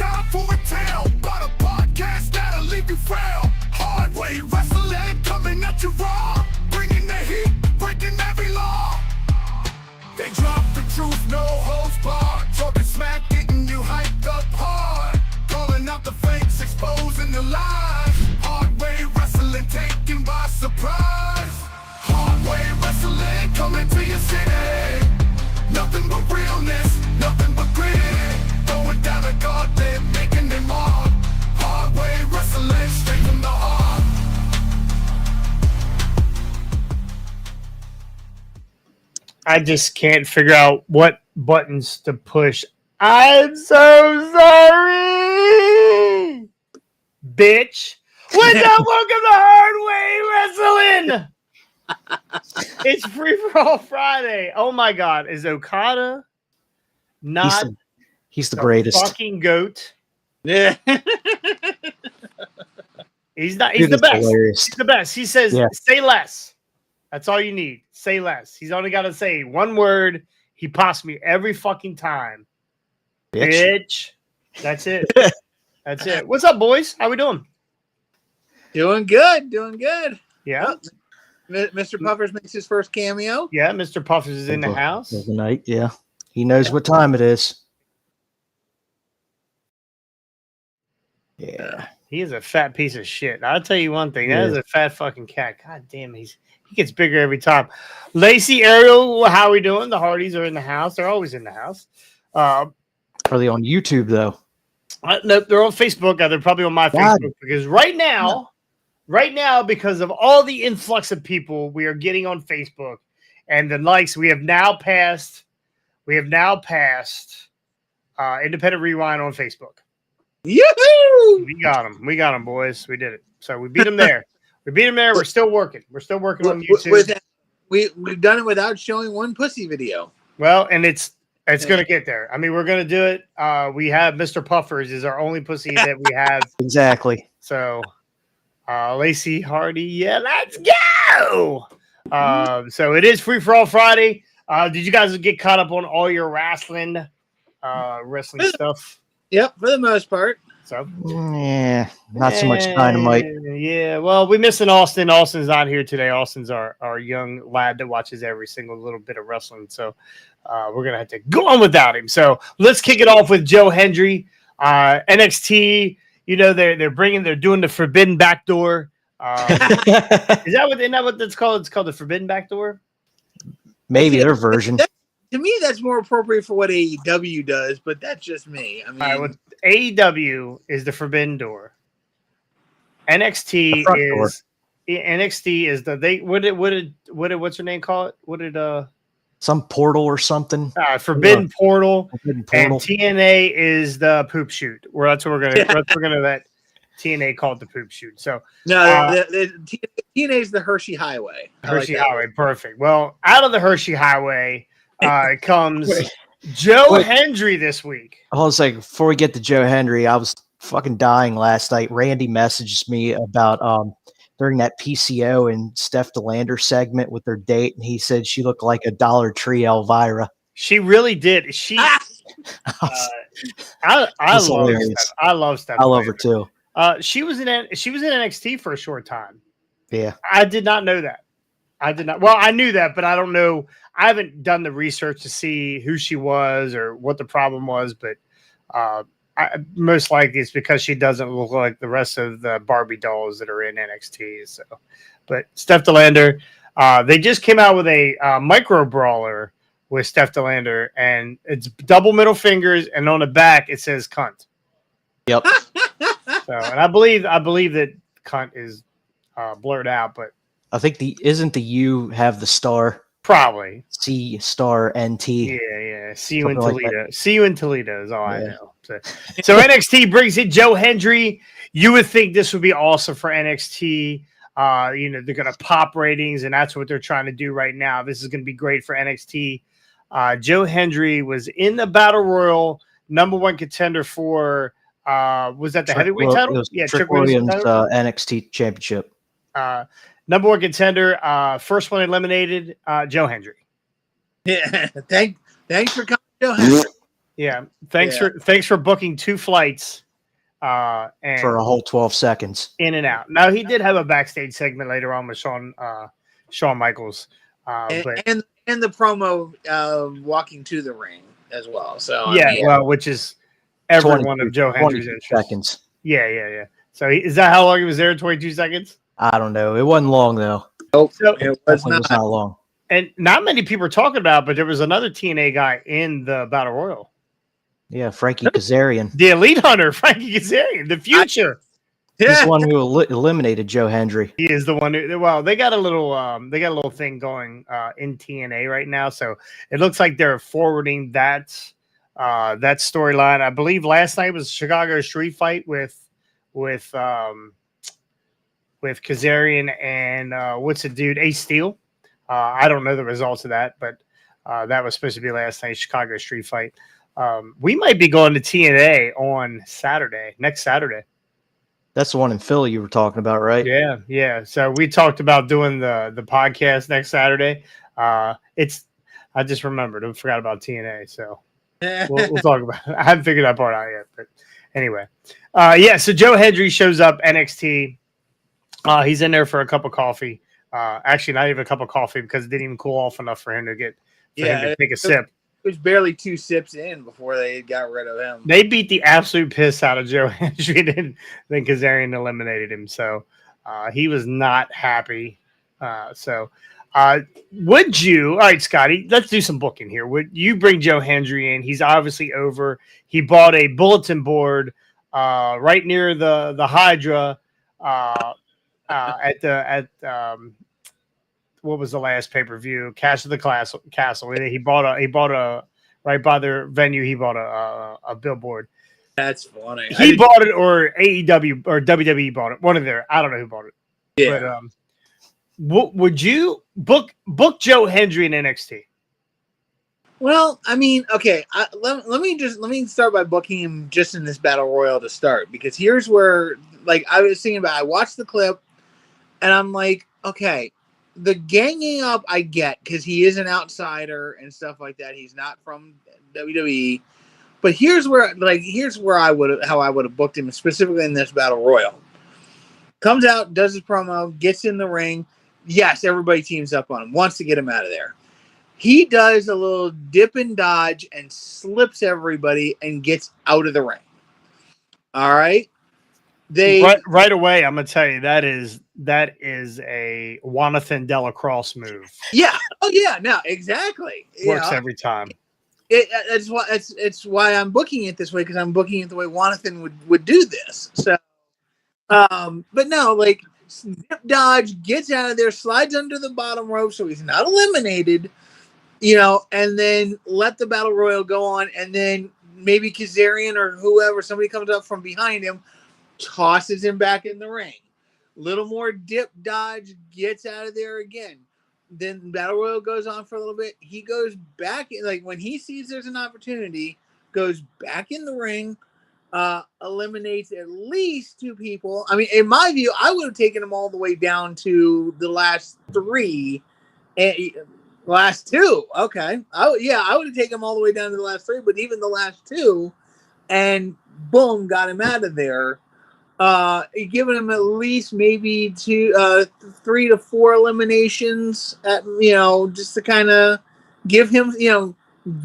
time for a tale about a podcast that'll leave you frail. Hard way wrestling coming at you raw, bringing the heat, breaking every law. They drop the truth, no holds barred, talking smack, getting you hyped up hard, calling out the fakes, exposing the lies. Hard way wrestling taken by surprise. Hard way wrestling coming to your city. Nothing but realness, nothing but grit. Going down a gauntlet, making them hard. Hard way wrestling straight from the heart. I just can't figure out what buttons to push. I'm so sorry, bitch. What's up? Welcome to Hard Way Wrestling. It's Free for All Friday. Oh my God, is Okada not? He's the greatest. Fucking goat. Yeah. He's not. He's the best. Hilarious. He's the best. He says, "Say less." That's all you need. Say less. He's only got to say one word. He pops me every fucking time. Bitch. That's it. That's it. What's up, boys? How we doing? Doing good. Doing good. Yeah. Mr. Puffers makes his first cameo. Yeah, Mr. Puffers is in the house. The night, yeah. He knows what time it is. Yeah. He is a fat piece of shit. I'll tell you one thing. That is a fat fucking cat. God damn, he gets bigger every time. Lacey, Ariel, how are we doing? The Hardys are in the house. They're always in the house. Are they on YouTube, though? No, they're on Facebook. They're probably on my Facebook because right now, because of all the influx of people we are getting on Facebook and the likes, we have now passed Independent Rewind on Facebook. Yoo-hoo! We got them, boys. We did it. So we beat them there. We're still working. We're still working on YouTube. We've done it without showing one pussy video. Well, and it's going to get there. I mean, we're going to do it. We have Mr. Puffers is our only pussy that we have. Exactly. So, Lacey Hardy, yeah, let's go. So it is Free for All Friday. Did you guys get caught up on all your wrestling stuff? Yep, for the most part. So yeah, not so much Dynamite. Yeah, well, we're missing Austin. Austin's not here today. Austin's our young lad that watches every single little bit of wrestling. So we're gonna have to go on without him. So let's kick it off with Joe Hendry, NXT. You know they're doing the Forbidden Backdoor. Isn't that what that's called? It's called the Forbidden Backdoor. Maybe their version. To me, that's more appropriate for what AEW does, but that's just me. I mean, all right, well, AEW is the Forbidden Door. NXT is what's her name call it? What did some portal or something? Forbidden Portal. Forbidden Portal. And TNA is the poop shoot. That's what we're gonna let TNA called the poop shoot. So TNA is the Hershey Highway. Hershey Highway, perfect. Well, out of the Hershey Highway comes Joe Hendry this week. I was like, before we get to Joe Hendry, I was fucking dying last night. Randy messaged me about during that PCO and Steph DeLander segment with their date, and he said she looked like a Dollar Tree Elvira. She really did. She, I love Steph. I love her too. She was in NXT for a short time. Yeah, I did not know that. I did not. Well, I knew that, but I don't know. I haven't done the research to see who she was or what the problem was, but most likely it's because she doesn't look like the rest of the Barbie dolls that are in NXT. So, but Steph DeLander, they just came out with a micro brawler with Steph DeLander, and it's double middle fingers, and on the back it says "cunt." Yep. So, and I believe that "cunt" is blurred out, but I think isn't the U have the star? Probably C star NT. Yeah. See you in Something Toledo. like See you in Toledo is all I know. So NXT brings in Joe Hendry. You would think this would be awesome for NXT. They're going to pop ratings, and that's what they're trying to do right now. This is going to be great for NXT. Joe Hendry was in the Battle Royal, #1 contender for was that the heavyweight title? Yeah, Trick Williams NXT championship. #1 contender, first one eliminated, Joe Hendry. Yeah, thanks for coming, Joe Hendry. Yeah. Yeah. Thanks for booking 2 flights and for a whole 12 seconds. in and out. Now he did have a backstage segment later on with Shawn Michaels. and, But and the promo walking to the ring as well. So I yeah, mean, well, which is every one of Joe 22 Hendry's interests. seconds. Yeah. So is that how long he was there? 22 seconds? I don't know. It wasn't long though. nope, So it was Definitely not. was not long. and not many people are talking about, but there was another TNA guy in the Battle Royal. Yeah, Frankie Kazarian. The Elite Hunter, Frankie Kazarian, the future. He's the one who eliminated Joe Hendry. He is the one who. Well, they got a little thing going in TNA right now, so it looks like they're forwarding that storyline. I believe last night was Chicago Street Fight with Kazarian and what's the dude, Ace Steel. I don't know the results of that, but that was supposed to be last night, Chicago Street Fight. We might be going to TNA on next Saturday. That's the one in Philly you were talking about, right? Yeah. So we talked about doing the podcast next Saturday. I just remembered. I forgot about TNA. So we'll talk about it. I haven't figured that part out yet. But anyway. So Joe Hendry shows up NXT. He's in there for a cup of coffee. Actually, not even a cup of coffee because it didn't even cool off enough for him to take a sip. It was barely 2 sips in before they got rid of him. They beat the absolute piss out of Joe Hendry, then Kazarian eliminated him. So he was not happy. Would you? All right, Scotty, let's do some booking here. Would you bring Joe Hendry in? He's obviously over. He bought a bulletin board right near the Hydra at what was the last pay-per-view? Cash of the Castle. He bought a right by their venue. He bought a billboard. That's funny. He bought it, or AEW or WWE bought it. One of their, I don't know who bought it. Yeah. But would you book Joe Hendry in NXT? Well, I mean, okay. Let me start by booking him just in this battle royal to start, because here's where, like, I was thinking about. I watched the clip, and I'm like, okay. The ganging up I get, because he is an outsider and stuff like that. He's not from WWE. But here's where I would have booked him, specifically in this battle royal. Comes out, does his promo, gets in the ring. Yes, everybody teams up on him, wants to get him out of there. He does a little dip and dodge and slips everybody and gets out of the ring. All right. Right away, I'm gonna tell you that is a Jonathan Delacroix move. Yeah. Oh yeah. No, exactly. Works every time. It's why I'm booking it this way, because I'm booking it the way Jonathan would do this. So, but no, like, dip dodge, gets out of there, slides under the bottom rope, so he's not eliminated. And then let the battle royal go on, and then maybe Kazarian or whoever, somebody comes up from behind him, tosses him back in the ring. Little more dip dodge, gets out of there again. Then battle royal goes on for a little bit. He goes back, like, when he sees there's an opportunity, goes back in the ring, eliminates at least 2 people. I mean, in my view, I would have taken him all the way down to the last 3. Last 2, okay. I would have taken him all the way down to the last 3, but even the last 2, and boom, got him out of there. Giving him at least maybe 3 to 4 eliminations just to kind of give him,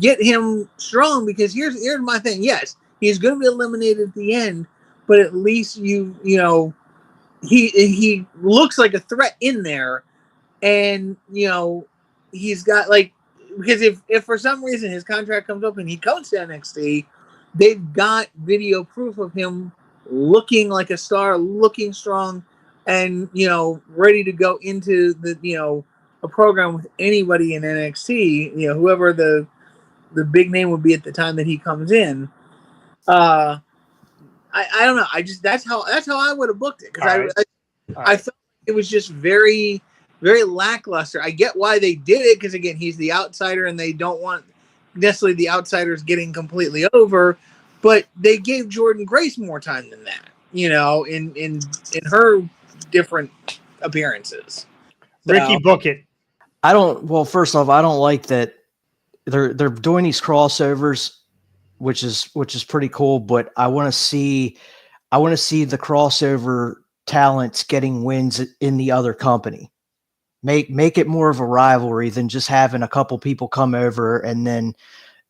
get him strong, because here's my thing. Yes, he's going to be eliminated at the end, but at least he looks like a threat in there, and he's got, like, because if for some reason his contract comes up and he comes to NXT, they've got video proof of him looking like a star, looking strong, and ready to go into the a program with anybody in NXT, whoever the big name would be at the time that he comes in. I don't know. That's how I would have booked it, because I felt it was just very, very lackluster. I get why they did it, because again, he's the outsider and they don't want necessarily the outsiders getting completely over. But they gave Jordan Grace more time than that, in her different appearances. So, Ricky, book it. Well, first off, I don't like that they're doing these crossovers which is pretty cool. But I want to see the crossover talents getting wins in the other company. Make it more of a rivalry than just having a couple people come over and then,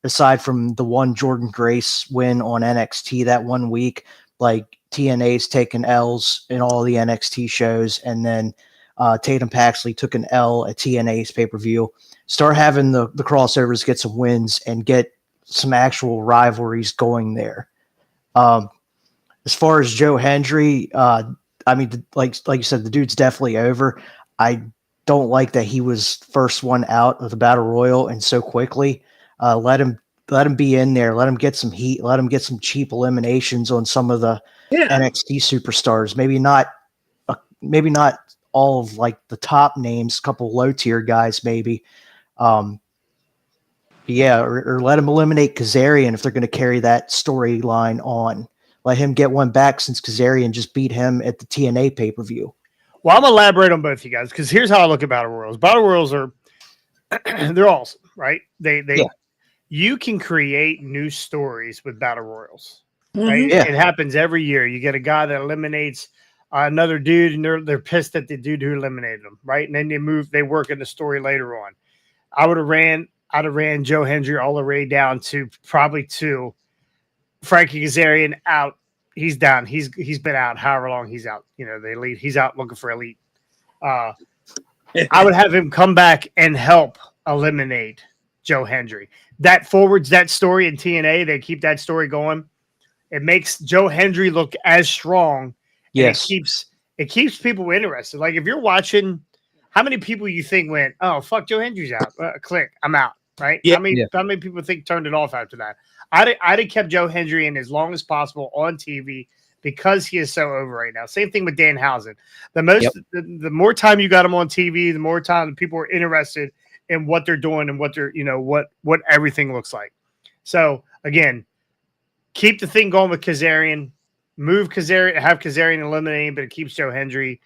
aside from the one Jordan Grace win on NXT that one week, like TNA's taken L's in all the NXT shows, and then Tatum Paxley took an L at TNA's pay-per-view. Start having the crossovers get some wins and get some actual rivalries going there. As far as Joe Hendry, I mean, like you said, the dude's definitely over. I don't like that he was first one out of the Battle Royal and so quickly. Let him be in there. Let him get some heat. Let him get some cheap eliminations on some of the NXT superstars. Maybe not all of like the top names. A couple low tier guys, maybe. Or let him eliminate Kazarian if they're going to carry that storyline on. Let him get one back since Kazarian just beat him at the TNA pay per view. Well, I'm gonna elaborate on both of you guys because here's how I look at Battle Royals. Battle Royals are they're awesome, right? You can create new stories with Battle Royals, right? Yeah. It happens every year. You get a guy that eliminates another dude, and they're pissed at the dude who eliminated them, right? And then they work in the story later on. I'd have ran Joe Hendry all the way down to probably to Frankie Kazarian out. He's down. He's been out however long he's out. You know, the elite. He's out looking for elite. I would have him come back and help eliminate Joe Hendry. That forwards that story in TNA. They keep that story going. It makes Joe Hendry look as strong. Yes. It keeps people interested. Like if you're watching, how many people you think went, oh fuck, Joe Hendry's out? Click, I'm out. Right? Yeah. How many people think turned it off after that? I'd have kept Joe Hendry in as long as possible on TV because he is so over right now. Same thing with Danhausen. The more time you got him on TV, the more time people are interested in what they're doing and what they're, what everything looks like. So again, keep the thing going with Kazarian, move Kazarian, have Kazarian eliminating, but it keeps Joe Hendry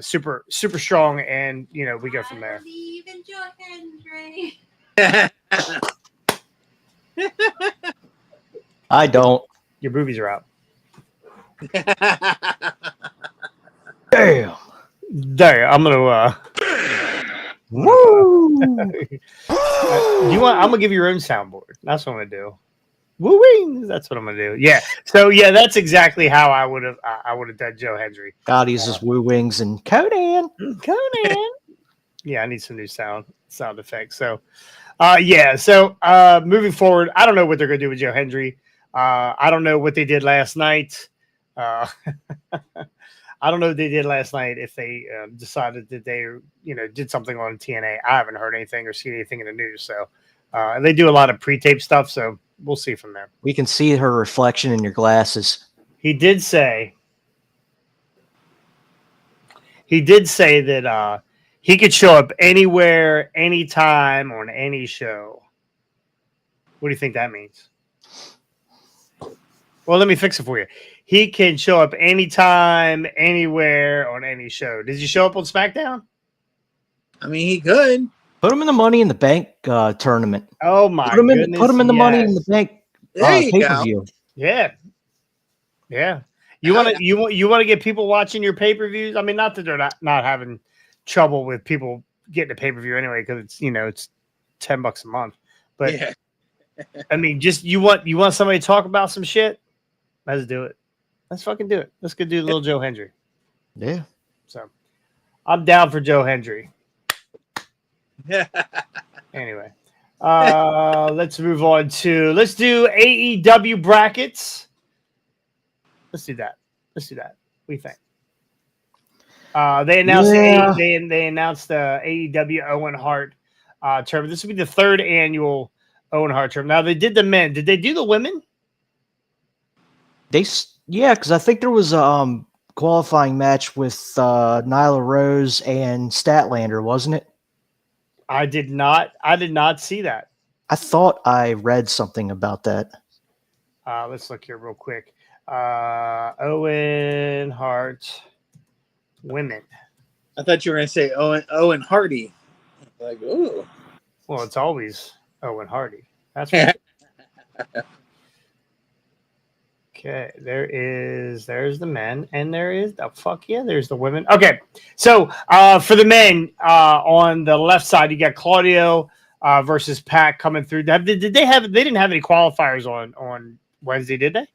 super, super strong. And, we go from there. I believe in Joe Hendry. I don't. Your boobies are out. Damn. I'm gonna. Woo! I'm gonna give you your own soundboard. That's what I'm gonna do. Woo wings. That's what I'm gonna do. Yeah. So yeah, that's exactly how I would have done Joe Hendry. God, he's just woo wings and Conan. Yeah, I need some new sound effects. So. So moving forward, I don't know what they're going to do with Joe Hendry. I don't know what they did last night. I don't know what they did last night if they decided that they, did something on TNA. I haven't heard anything or seen anything in the news. So they do a lot of pre-tape stuff. So we'll see from there. We can see her reflection in your glasses. He did say that he could show up anywhere, anytime, on any show. What do you think that means? Well, let me fix it for you. He can show up anytime, anywhere, on any show. Did he show up on SmackDown? I mean, he could. Put him in the Money in the Bank tournament. Oh, my goodness. Put him in the Money in the Bank pay-per-view. Yeah. Yeah. You want to get people watching your pay-per-views? I mean, not that they're not having trouble with people getting a pay-per-view anyway, because it's it's $10 a month. But Yeah. I mean, just you want somebody to talk about some shit? Let's do it. Let's fucking do it. Let's go do little Joe Hendry. Yeah. So I'm down for Joe Hendry. Anyway. Let's move on to let's do AEW brackets. Let's do that. What do you think? They announced they announced the AEW Owen Hart tournament. This will be the third annual Owen Hart tournament. Now they did the men. Did they do the women? Because I think there was a qualifying match with Nyla Rose and Statlander, wasn't it? I did not see that. I thought I read something about that. Let's look here real quick. Owen Hart women. I thought you were going to say Owen Hardy. Like, ooh. Well, it's always Owen Hardy. That's right. Okay, there's the men, and there's the women. Okay, so for the men on the left side, you got Claudio versus Pac coming through. Did they have? They didn't have any qualifiers on Wednesday, did they?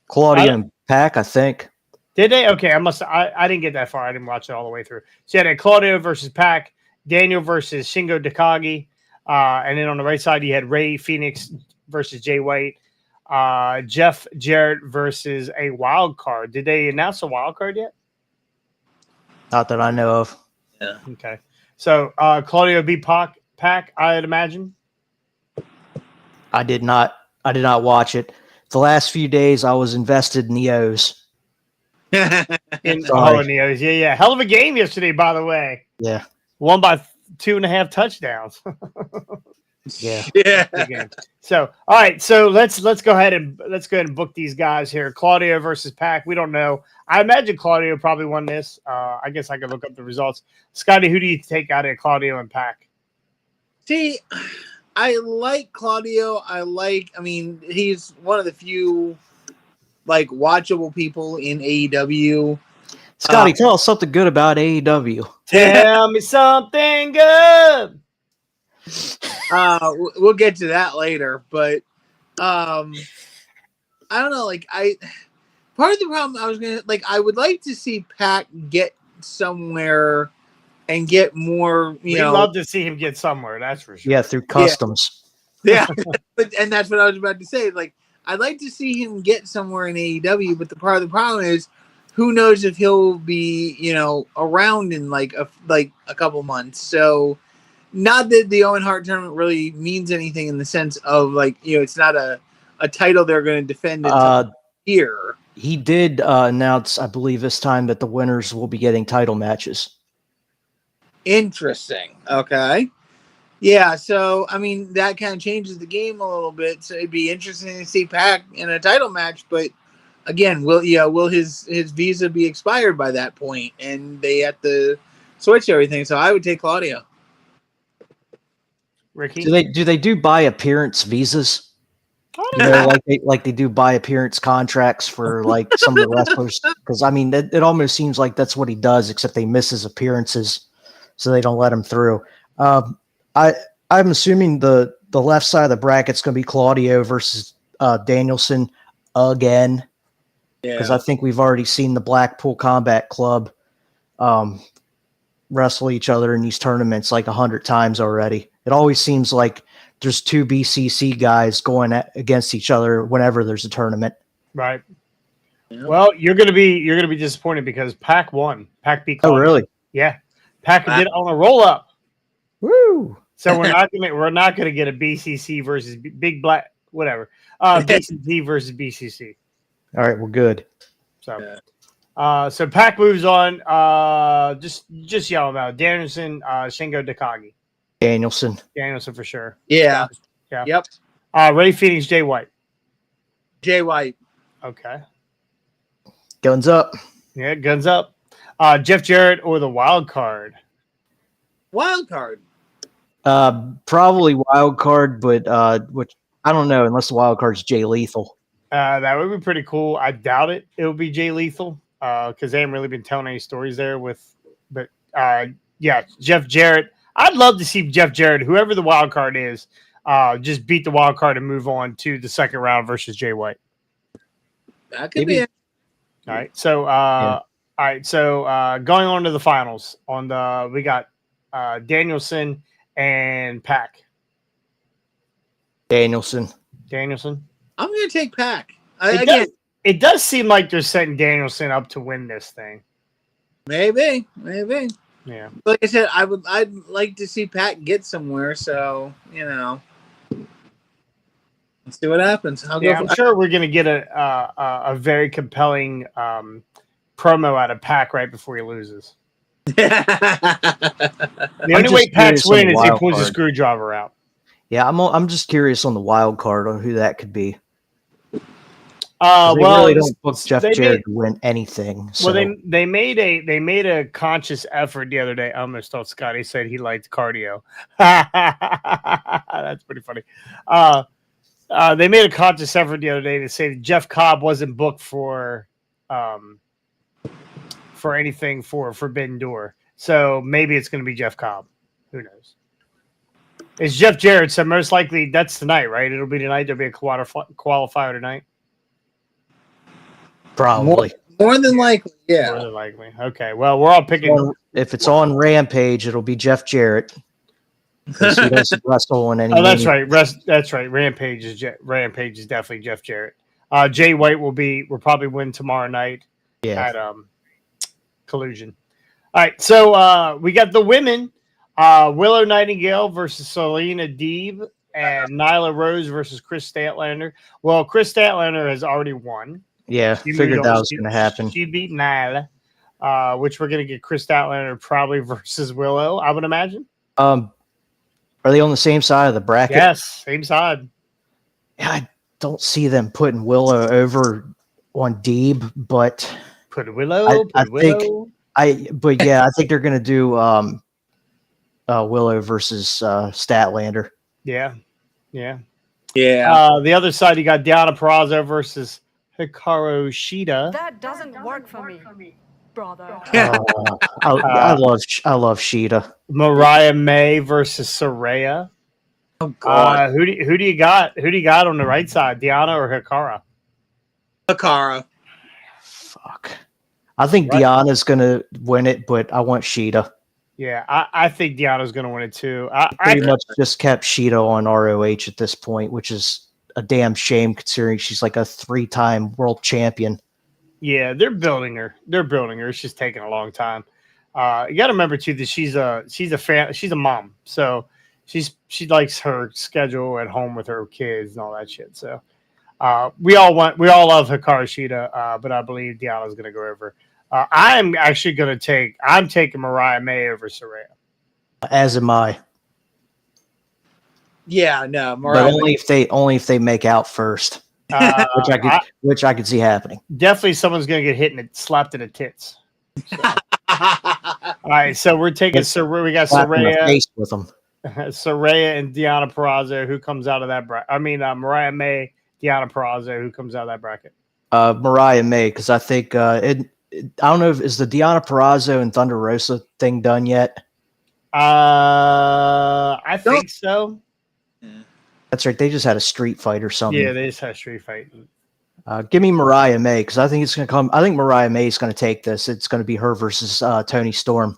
Claudia and Pac, I think. Did they? Okay, I didn't get that far. I didn't watch it all the way through. So you had Claudio versus Pac, Daniel versus Shingo Takagi, and then on the right side you had Ray Phoenix versus Jay White. Jeff Jarrett versus a wild card. Did they announce a wild card yet? Not that I know of. Yeah. Okay. So Claudio beat Pac, I'd imagine. I did not watch it. The last few days I was invested in the O's. Neos. Yeah. Hell of a game yesterday, by the way. Yeah. Won by 2.5 touchdowns. Yeah. Yeah. So, all right. So let's go ahead and book these guys here. Claudio versus Pac. We don't know. I imagine Claudio probably won this. I guess I could look up the results. Scotty, who do you take out of Claudio and Pac? See, I like Claudio. I mean, he's one of the few like watchable people in AEW. Scotty, tell us something good about AEW. Tell me something good. We'll get to that later, but I don't know. Like, part of the problem I would like to see Pac get somewhere and get more. We'd love to see him get somewhere. That's for sure. Yeah, through customs. Yeah, and that's what I was about to say. Like, I'd like to see him get somewhere in AEW, but the part of the problem is, who knows if he'll be, around in like a couple months. So, not that the Owen Hart tournament really means anything in the sense of it's not a title they're going to defend until here. He did announce, I believe, this time that the winners will be getting title matches. Interesting. Okay. Yeah, so I mean that kind of changes the game a little bit. So it'd be interesting to see Pac in a title match, but again, will his visa be expired by that point, and they have to switch everything? So I would take Claudio. Ricky, do they do by appearance visas? Like they do by appearance contracts for like some of the wrestlers? Because I mean, it almost seems like that's what he does, except they miss his appearances, so they don't let him through. I'm assuming the left side of the bracket's going to be Claudio versus Danielson again, because I think we've already seen the Blackpool Combat Club wrestle each other in these tournaments like 100 times already. It always seems like there's two BCC guys going against each other whenever there's a tournament. Right. Yeah. Well, you're gonna be disappointed because Pac won. Pac beat Claudio. Oh, really? Yeah. Pac did it on a roll up. Woo! So we're not gonna get a BCC versus Big Black whatever. BCC versus BCC. All right, well, good. So, so Pac moves on. Just yell about Danielson, Shingo Takagi. Danielson for sure. Yeah. Yep. Ray Phoenix, Jay White. Jay White. Okay. Guns up. Yeah, guns up. Jeff Jarrett or the wild card. Wild card. Probably wild card, but which I don't know unless the wild card's Jay Lethal. That would be pretty cool. I doubt it. It would be Jay Lethal because they haven't really been telling any stories there but Jeff Jarrett. I'd love to see Jeff Jarrett, whoever the wild card is, just beat the wild card and move on to the second round versus Jay White. That could be it. All right. So, going on to the finals we got Danielson and Pac. Danielson. I'm going to take Pac. It does seem like they're setting Danielson up to win this thing. Maybe. Yeah. Like I said, I'd like to see Pac get somewhere. So let's see what happens. I'm sure we're going to get a very compelling promo out of Pac right before he loses. The only way Pac's win is he pulls a screwdriver out. Yeah, I'm just curious on the wild card on who that could be. They well, really don't book Jeff Jarrett to win anything. So. Well, they made a conscious effort the other day. I almost thought Scotty said he liked cardio. That's pretty funny. They made a conscious effort the other day to say that Jeff Cobb wasn't booked for anything for Forbidden Door. So maybe it's going to be Jeff Cobb. Who knows? It's Jeff Jarrett, so most likely that's tonight, right? It'll be tonight. There'll be a qualifier tonight. Probably. More than likely, yeah. More than likely. Okay. Well, we're all picking. If it's on Rampage, it'll be Jeff Jarrett. Because he doesn't wrestle on any. Oh, that's right. That's right. Rampage is definitely Jeff Jarrett. Jay White will probably win tomorrow night at Collusion. All right. So we got the women. Willow Nightingale versus Selena Deeb and Nyla Rose versus Chris Statlander. Well, Chris Statlander has already won. Yeah, figured that was going to happen. She beat Nyla, which we're going to get Chris Statlander probably versus Willow, I would imagine. Are they on the same side of the bracket? Yes, same side. Yeah, I don't see them putting Willow over on Deeb, but put Willow. I think I think they're going to do Willow versus Statlander. Yeah. Yeah. The other side, you got Deonna Purrazzo versus Hikaru Shida. That doesn't work for me, brother. I love Shida. Mariah May versus Saraya. Oh God. Who do you got? Who do you got on the right side, Deonna or Hikaru? Hikaru. Fuck. I think Deanna's gonna win it, but I want Shida. Yeah, I think Deanna's gonna win it too. I pretty much just kept Shida on ROH at this point, which is a damn shame considering she's like a 3-time world champion. Yeah, they're building her. It's just taking a long time. You got to remember too that she's a mom, so she likes her schedule at home with her kids and all that shit. So we all love Hikaru Shida, but I believe Deanna's going to go over. I'm taking Mariah May over Saraya. As am I. Yeah, no, Mariah but only if they make out first, which I could see happening. Definitely, someone's going to get hit and slapped in the tits. So. All right, so we're taking Saraya. We got Saraya with them. Saraya and Deonna Purrazzo. Who comes out of that bracket? I mean, Mariah May, Deonna Purrazzo. Who comes out of that bracket? Mariah May, because I think I don't know is the Deonna Purrazzo and Thunder Rosa thing done yet? I think so. That's right. They just had a street fight or something. Yeah, they just had a street fight. Give me Mariah May because I think it's going to come. I think Mariah May is going to take this. It's going to be her versus Toni Storm.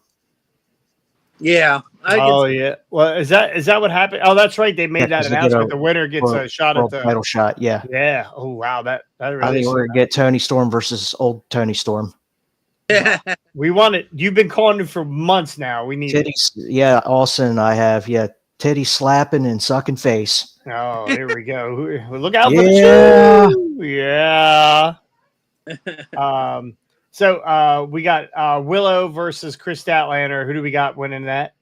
Yeah. Yeah. Well, is that what happened? Oh, that's right. They made that announcement. The winner gets a shot at the title shot. Yeah. Yeah. Oh wow. That really. I think we're going to get Toni Storm versus old Toni Storm. We want it. You've been calling it for months now. We need titties. Yeah, Austin and I have. Yeah, titty slapping and sucking face. Oh, here we go. Look out for the show. Yeah. So we got Willow versus Chris Statlander. Who do we got winning that?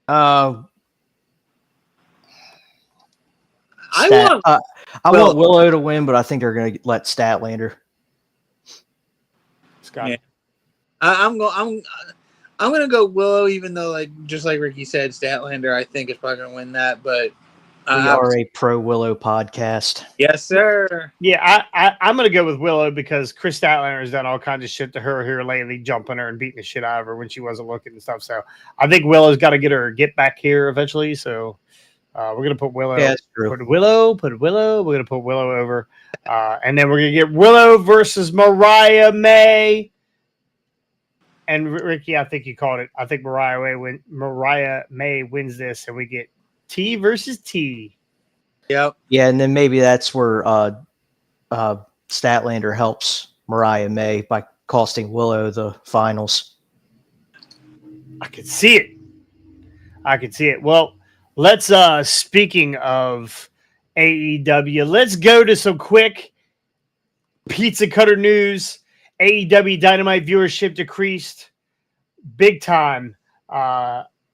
I want Willow to win, but I think they're going to let Statlander. Scott. Yeah. I'm gonna go Willow, even though just like Ricky said, Statlander I think is probably gonna win that. But we are a pro Willow podcast. Yes, sir. Yeah, I'm gonna go with Willow because Chris Statlander has done all kinds of shit to her here lately, jumping her and beating the shit out of her when she wasn't looking and stuff. So I think Willow's got to get back here eventually. So we're gonna put Willow. Yeah, that's true. Put Willow. We're gonna put Willow over, and then we're gonna get Willow versus Mariah May. And Ricky, I think you called it. I think Mariah May wins this, and we get T versus T. Yep. Yeah, and then maybe that's where Statlander helps Mariah May by costing Willow the finals. I could see it. Well, let's speaking of AEW, let's go to some quick pizza cutter news. AEW Dynamite viewership decreased big time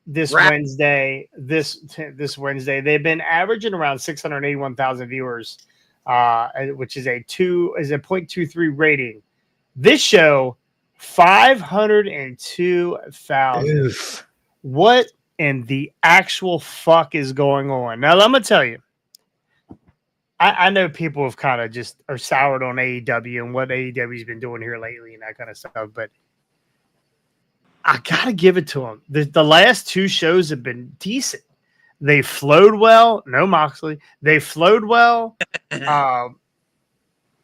this Wednesday. This Wednesday, they've been averaging around 681,000 viewers, which is a 0.23 rating. This show 502,000. What in the actual fuck is going on? Now, I'm gonna tell you. I know people have kind of just are soured on AEW and what AEW's been doing here lately and that kind of stuff, but I gotta give it to them. The last two shows have been decent. They flowed well. No Moxley. They flowed well.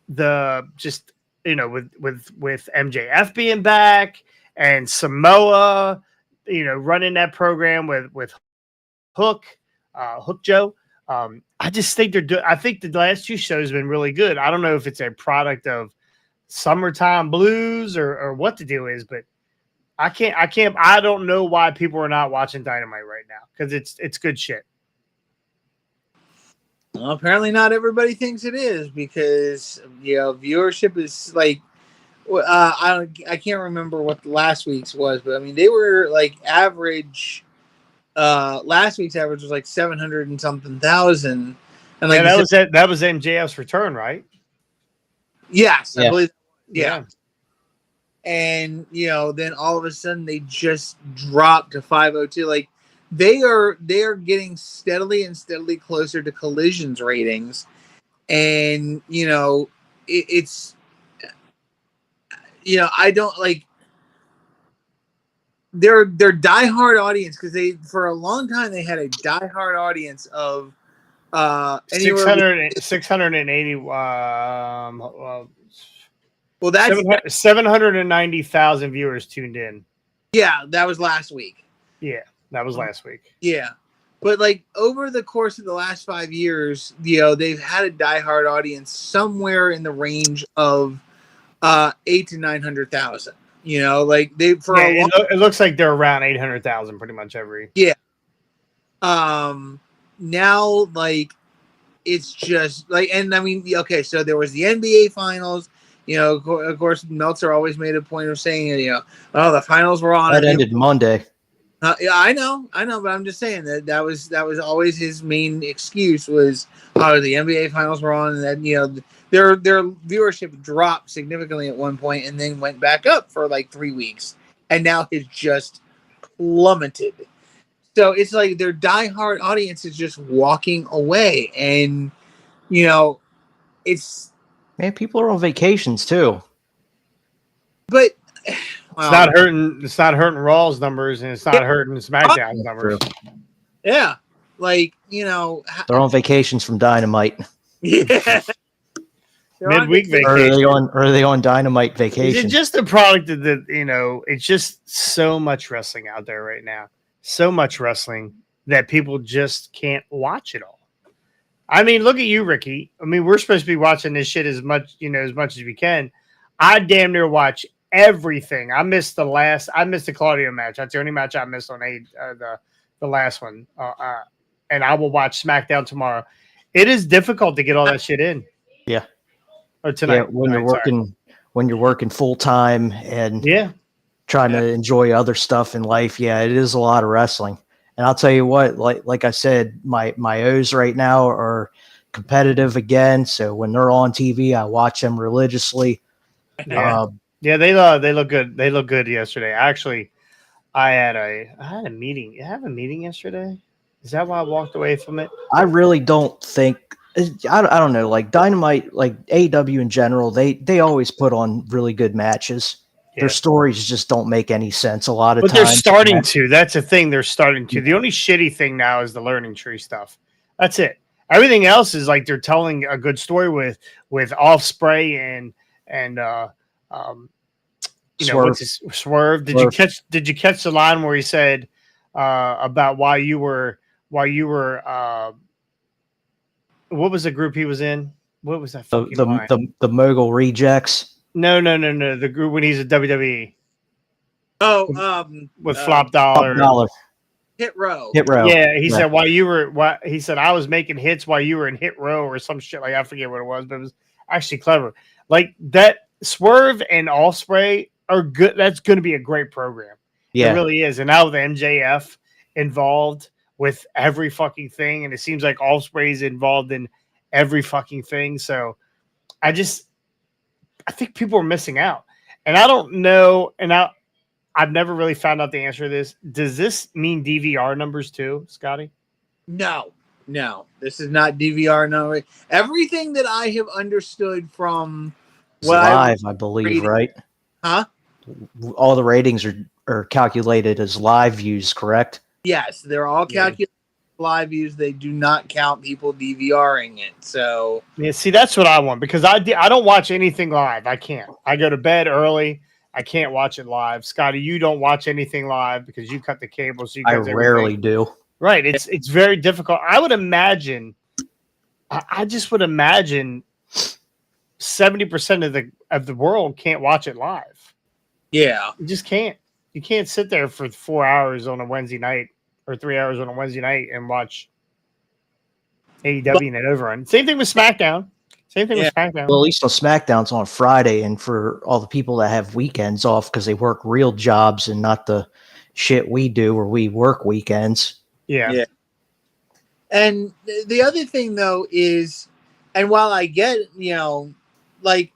The just with MJF being back and Samoa, running that program with Hook Joe. I just think I think the last two shows have been really good. I don't know if it's a product of summertime blues or what the deal is, but I don't know why people are not watching Dynamite right now because it's good shit. Well, apparently not everybody thinks it is because viewership is like I can't remember what last week's was, but I mean they were like average. Last week's average was like 700 and something thousand, and like that was MJF's return, right? Yes, Yeah. I believe. Yeah. And then all of a sudden they just dropped to 502. Like they are getting steadily closer to Collision's ratings, and it's I don't like their diehard audience because they for a long time they had a diehard audience of 680 well that's 790,000 viewers tuned in. Yeah, that was last week. Yeah, that was last week. Yeah. But like over the course of the last 5 years, they've had a diehard audience somewhere in the range of 800 to 900,000. Like it looks like they're around 800,000 pretty much every. Yeah. Now like it's just like, and I mean, okay, so there was the NBA finals. Of course, Meltzer always made a point of saying, the finals were on. That ended Monday. Yeah, I know, but I'm just saying that was always his main excuse was, the NBA finals were on, and that their viewership dropped significantly at one point, and then went back up for like 3 weeks, and now it's just plummeted. So it's like their diehard audience is just walking away, and it's. Man, people are on vacations too. But it's not hurting. It's not hurting Raw's numbers, and it's not hurting SmackDown's numbers. Yeah, like they're on vacations from Dynamite. Yeah, midweek vacation. Or are they on Dynamite vacation? It's just a product of it's just so much wrestling out there right now. So much wrestling that people just can't watch it all. I mean, look at you, Ricky. I mean, we're supposed to be watching this shit as much as we can. I damn near watch everything. I missed the Claudio match. That's the only match I missed on the last one. And I will watch SmackDown tomorrow. It is difficult to get all that shit in. Yeah. Or tonight. Yeah, when you're working full time and trying to enjoy other stuff in life. Yeah, it is a lot of wrestling. And I'll tell you what, like I said, my O's right now are competitive again. So when they're on TV, I watch them religiously. Yeah, they look good. They look good yesterday. Actually, I had a meeting. I have a meeting yesterday. Is that why I walked away from it? I really don't think. I don't know. Like Dynamite, like AEW in general, they always put on really good matches. Yeah. Their stories just don't make any sense a lot of times. But they're starting to. That's the thing. They're starting to. The only shitty thing now is the learning tree stuff. That's it. Everything else is like they're telling a good story with Ospreay and Swerve. Swerve. Did you catch the line where he said about why you were what was the group he was in? What was that? The Mogul Rejects. No. The group when he's at WWE. Oh, with Flop Dollar. Hit Row. Yeah, he said he said I was making hits while you were in Hit Row or some shit, like I forget what it was, but it was actually clever. Like that Swerve and Ospreay are good. That's going to be a great program. Yeah, it really is. And now with MJF involved with every fucking thing, and it seems like Ospreay's involved in every fucking thing. So I think people are missing out, and I don't know. And I've never really found out the answer to this. Does this mean DVR numbers too, Scotty? No. No, this is not DVR. No, everything that I have understood from It's what live, I believe, reading- right? huh? All the ratings are calculated as live views, correct? Yes, they're all Yeah. calculated live views. They do not count people DVRing it. So Yeah, see, that's what I want because I don't watch anything live. I can't. I go to bed early. I can't watch it live. Scotty, you don't watch anything live because you cut the cable. So you I cut everything. rarely do. Right. It's very difficult. I would imagine. I just would imagine 70% of the world can't watch it live. yeah, You just can't. You can't sit there for 4 hours on a Wednesday night or 3 hours on a Wednesday night and watch AEW and an overrun. Same thing with SmackDown. Same thing with SmackDown. Well, at least on SmackDown's on Friday, and for all the people that have weekends off because they work real jobs and not the shit we do where we work weekends. Yeah. Yeah. And the other thing though is, and while I get, like,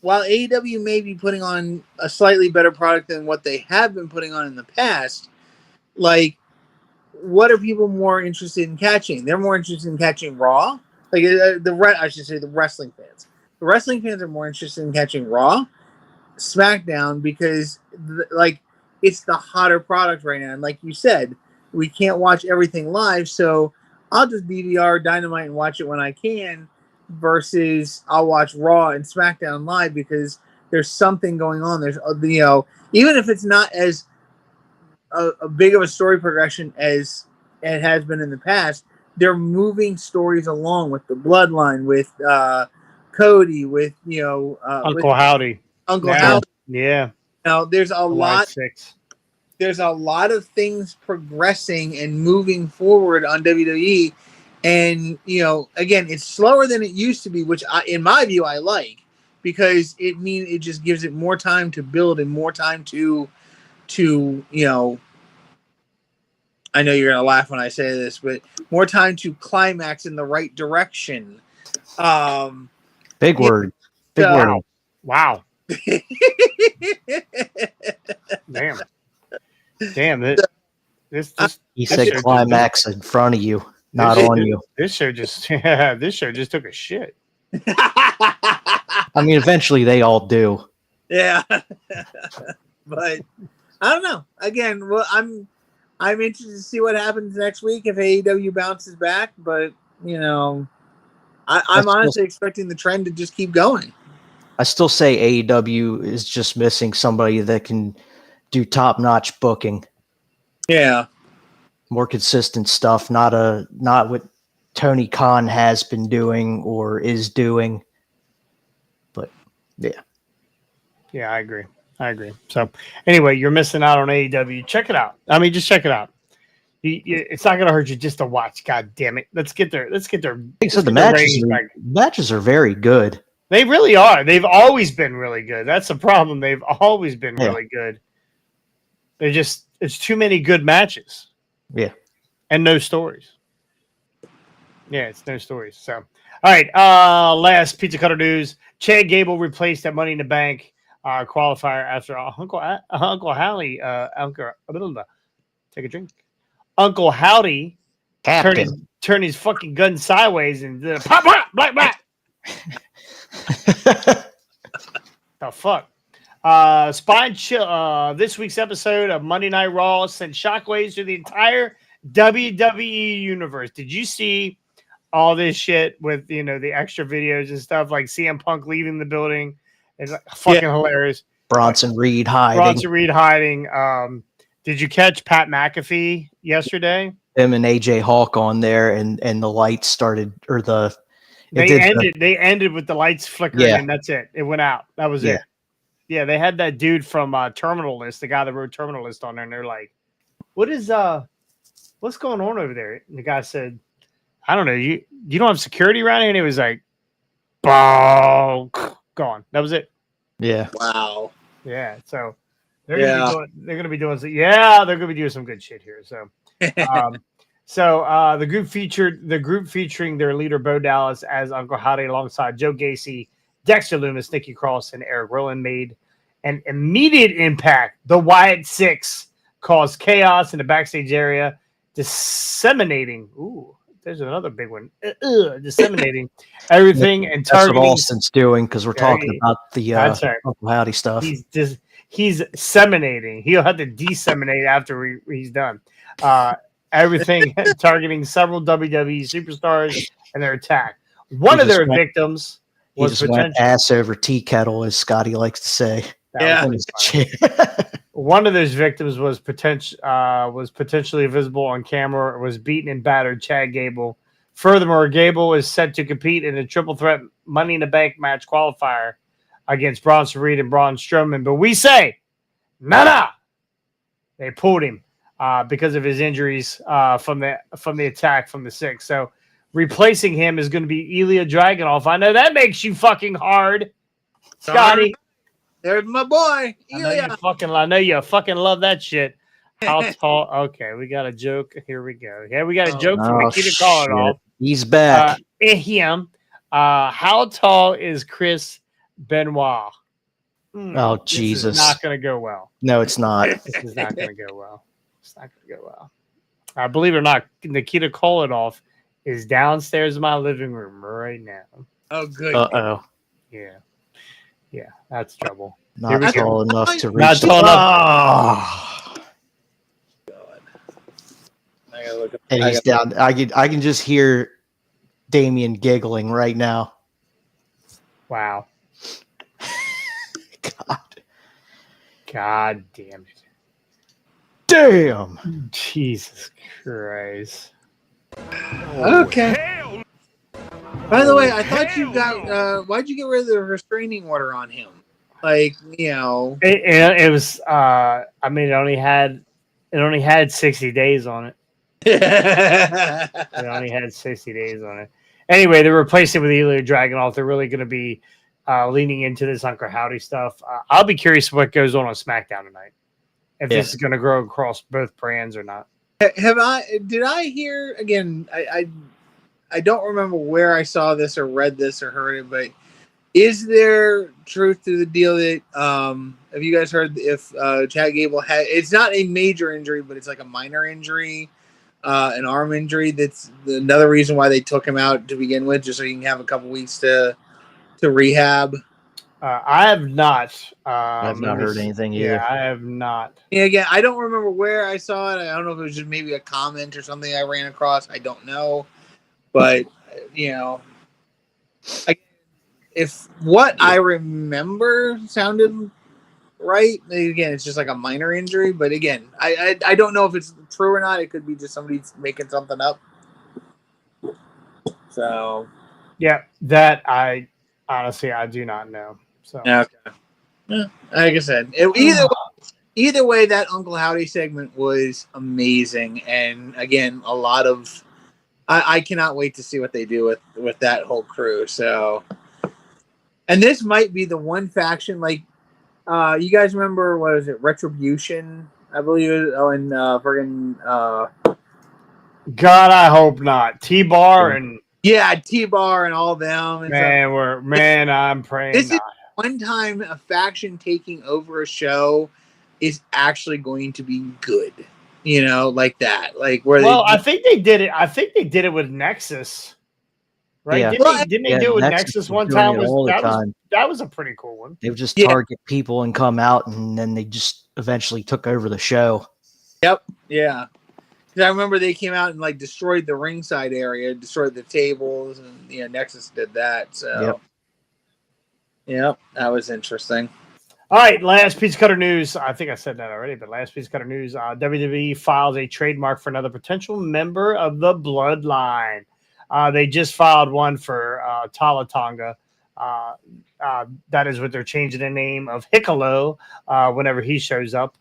while AEW may be putting on a slightly better product than what they have been putting on in the past, like, what are people more interested in catching? They're more interested in catching Raw. Like I should say the wrestling fans. The wrestling fans are more interested in catching Raw, SmackDown, because like it's the hotter product right now. And like you said, we can't watch everything live, so I'll just DVR Dynamite and watch it when I can. Versus I'll watch Raw and SmackDown live because there's something going on. There's even if it's not as a big of a story progression as it has been in the past, they're moving stories along with the bloodline, with Cody, with Uncle Howdy. Uncle Now, Howdy. Yeah. Now there's a July lot. 6th. There's a lot of things progressing and moving forward on WWE, and again, it's slower than it used to be, which in my view, I like because it just gives it more time to build and more time to I know you're gonna laugh when I say this, but more time to climax in the right direction. Big word. Big So- word. Wow. Damn. This He That said shit- climax in front of you, not this- on you. This show just took a shit. I mean, eventually they all do. Yeah, but I don't know. Again, well, I'm interested to see what happens next week if AEW bounces back. But I'm honestly expecting the trend to just keep going. I still say AEW is just missing somebody that can do top-notch booking, Yeah, more consistent stuff, not what Tony Khan has been doing or is doing. But yeah. Yeah, I agree. So anyway, you're missing out on AEW. Check it out. I mean, just check it out. It's not going to hurt you just to watch. God damn it. Let's get their. Like I said, let's the get their matches ratings back. matches are very good. They really are. They've always been really good. That's the problem. They've always been really good. It's too many good matches. Yeah. And no stories. Yeah, it's no stories. So, all right. Last pizza cutter news. Chad Gable replaced at Money in the Bank qualifier after Uncle Howdy. Take a drink. Uncle Howdy Captain. turned his fucking gun sideways and did a pop, pop, black, black. The fuck? Spine chill. This week's episode of Monday Night Raw sent shockwaves through the entire WWE universe. Did you see all this shit with the extra videos and stuff like CM Punk leaving the building? It's like fucking hilarious. Bronson Reed hiding. Did you catch Pat McAfee yesterday? Him and AJ Hawk on there, and the lights started, or They ended with the lights flickering, Yeah. and that's it. It went out. That was it. Yeah, they had that dude from Terminal List, the guy that wrote Terminal List on there, and they're like, what's going on over there? And the guy said, I don't know, you don't have security around here? And he was like, gone. That was it. Yeah. wow. Yeah, so they're gonna be doing some good shit here. So the group featuring their leader Bo Dallas as Uncle Howdy alongside Joe Gacy, Dexter Lumis, Nikki Cross, and Eric Rowan made an immediate impact. The Wyatt Six caused chaos in the backstage area disseminating. Ooh, there's another big one. Disseminating everything and That's what targeting. Alston's doing because we're talking about the That's right. Uncle Howdy stuff. He's disseminating. He'll have to disseminate after he's done. Everything targeting several WWE superstars and their attack. One of their victims was just went ass over tea kettle, as Scotty likes to say. One of those victims was potentially visible on camera. Was beaten and battered Chad Gable. Furthermore, Gable is set to compete in a triple threat Money in the Bank match qualifier against Bronson Reed and Braun Strowman. But we say, nah. They pulled him because of his injuries from the attack from the 6th. So replacing him is going to be Ilya Dragunov. I know that makes you fucking hard, Scotty. There's my boy, Ilya. I know you fucking love that shit. How tall? Okay, we got a joke. Here we go. Yeah, we got a joke from Nikita Koloff. He's back. Him. How tall is Chris Benoit? Oh, Jesus. This is not going to go well. No, it's not. This is not going to go well. It's not going to go well. Believe it or not, Nikita Koloff is downstairs in my living room right now. Oh, good. Uh-oh. Yeah, that's trouble. Not tall enough to reach. Not tall enough. I gotta look up. And he's down. I can just hear Damien giggling right now. Wow. God damn it. Damn. Jesus Christ. Okay. By the way, I thought you got. Why'd you get rid of the restraining order on him? Like, you know, it was. I mean, it only had 60 days on it. It only had 60 days on it. Anyway, they replaced it with Ilya Dragunov. They're really going to be leaning into this Uncle Howdy stuff. I'll be curious what goes on SmackDown tonight. If this is going to grow across both brands or not. Did I hear again? I don't remember where I saw this or read this or heard it, but is there truth to the deal that have you guys heard if Chad Gable had? It's not a major injury, but it's like a minor injury, an arm injury. That's another reason why they took him out to begin with, just so he can have a couple weeks to rehab. I have not. I've not heard anything either. Yeah, I have not. Yeah, again, I don't remember where I saw it. I don't know if it was just maybe a comment or something I ran across. I don't know. But, you know, if what I remember sounded right, again, it's just like a minor injury. But again, I don't know if it's true or not. It could be just somebody making something up. So, yeah, that I honestly I do not know. So, okay. Yeah, like I said, either way, that Uncle Howdy segment was amazing, and again, a lot of. I cannot wait to see what they do with that whole crew. So, and this might be the one faction, like, you guys remember, what is it, Retribution, I believe it is. Oh, and friggin' God, I hope not. T-Bar and T-Bar and all them. And I'm praying. This is one time a faction taking over a show is actually going to be good. You know, like that, like where. Well, I think they did it. I think they did it with Nexus, right? Yeah. Didn't they do it with Nexus one time? That was a pretty cool one. They would just target people and come out, and then they just eventually took over the show. Yep. Yeah. Because I remember they came out and like destroyed the ringside area, destroyed the tables, and Nexus did that. So. Yep, that was interesting. All right, last piece of cutter news. I think I said that already, but last piece of cutter news. WWE files a trademark for another potential member of the Bloodline. They just filed one for Tala Tonga. That is what they're changing the name of Hickolo whenever he shows up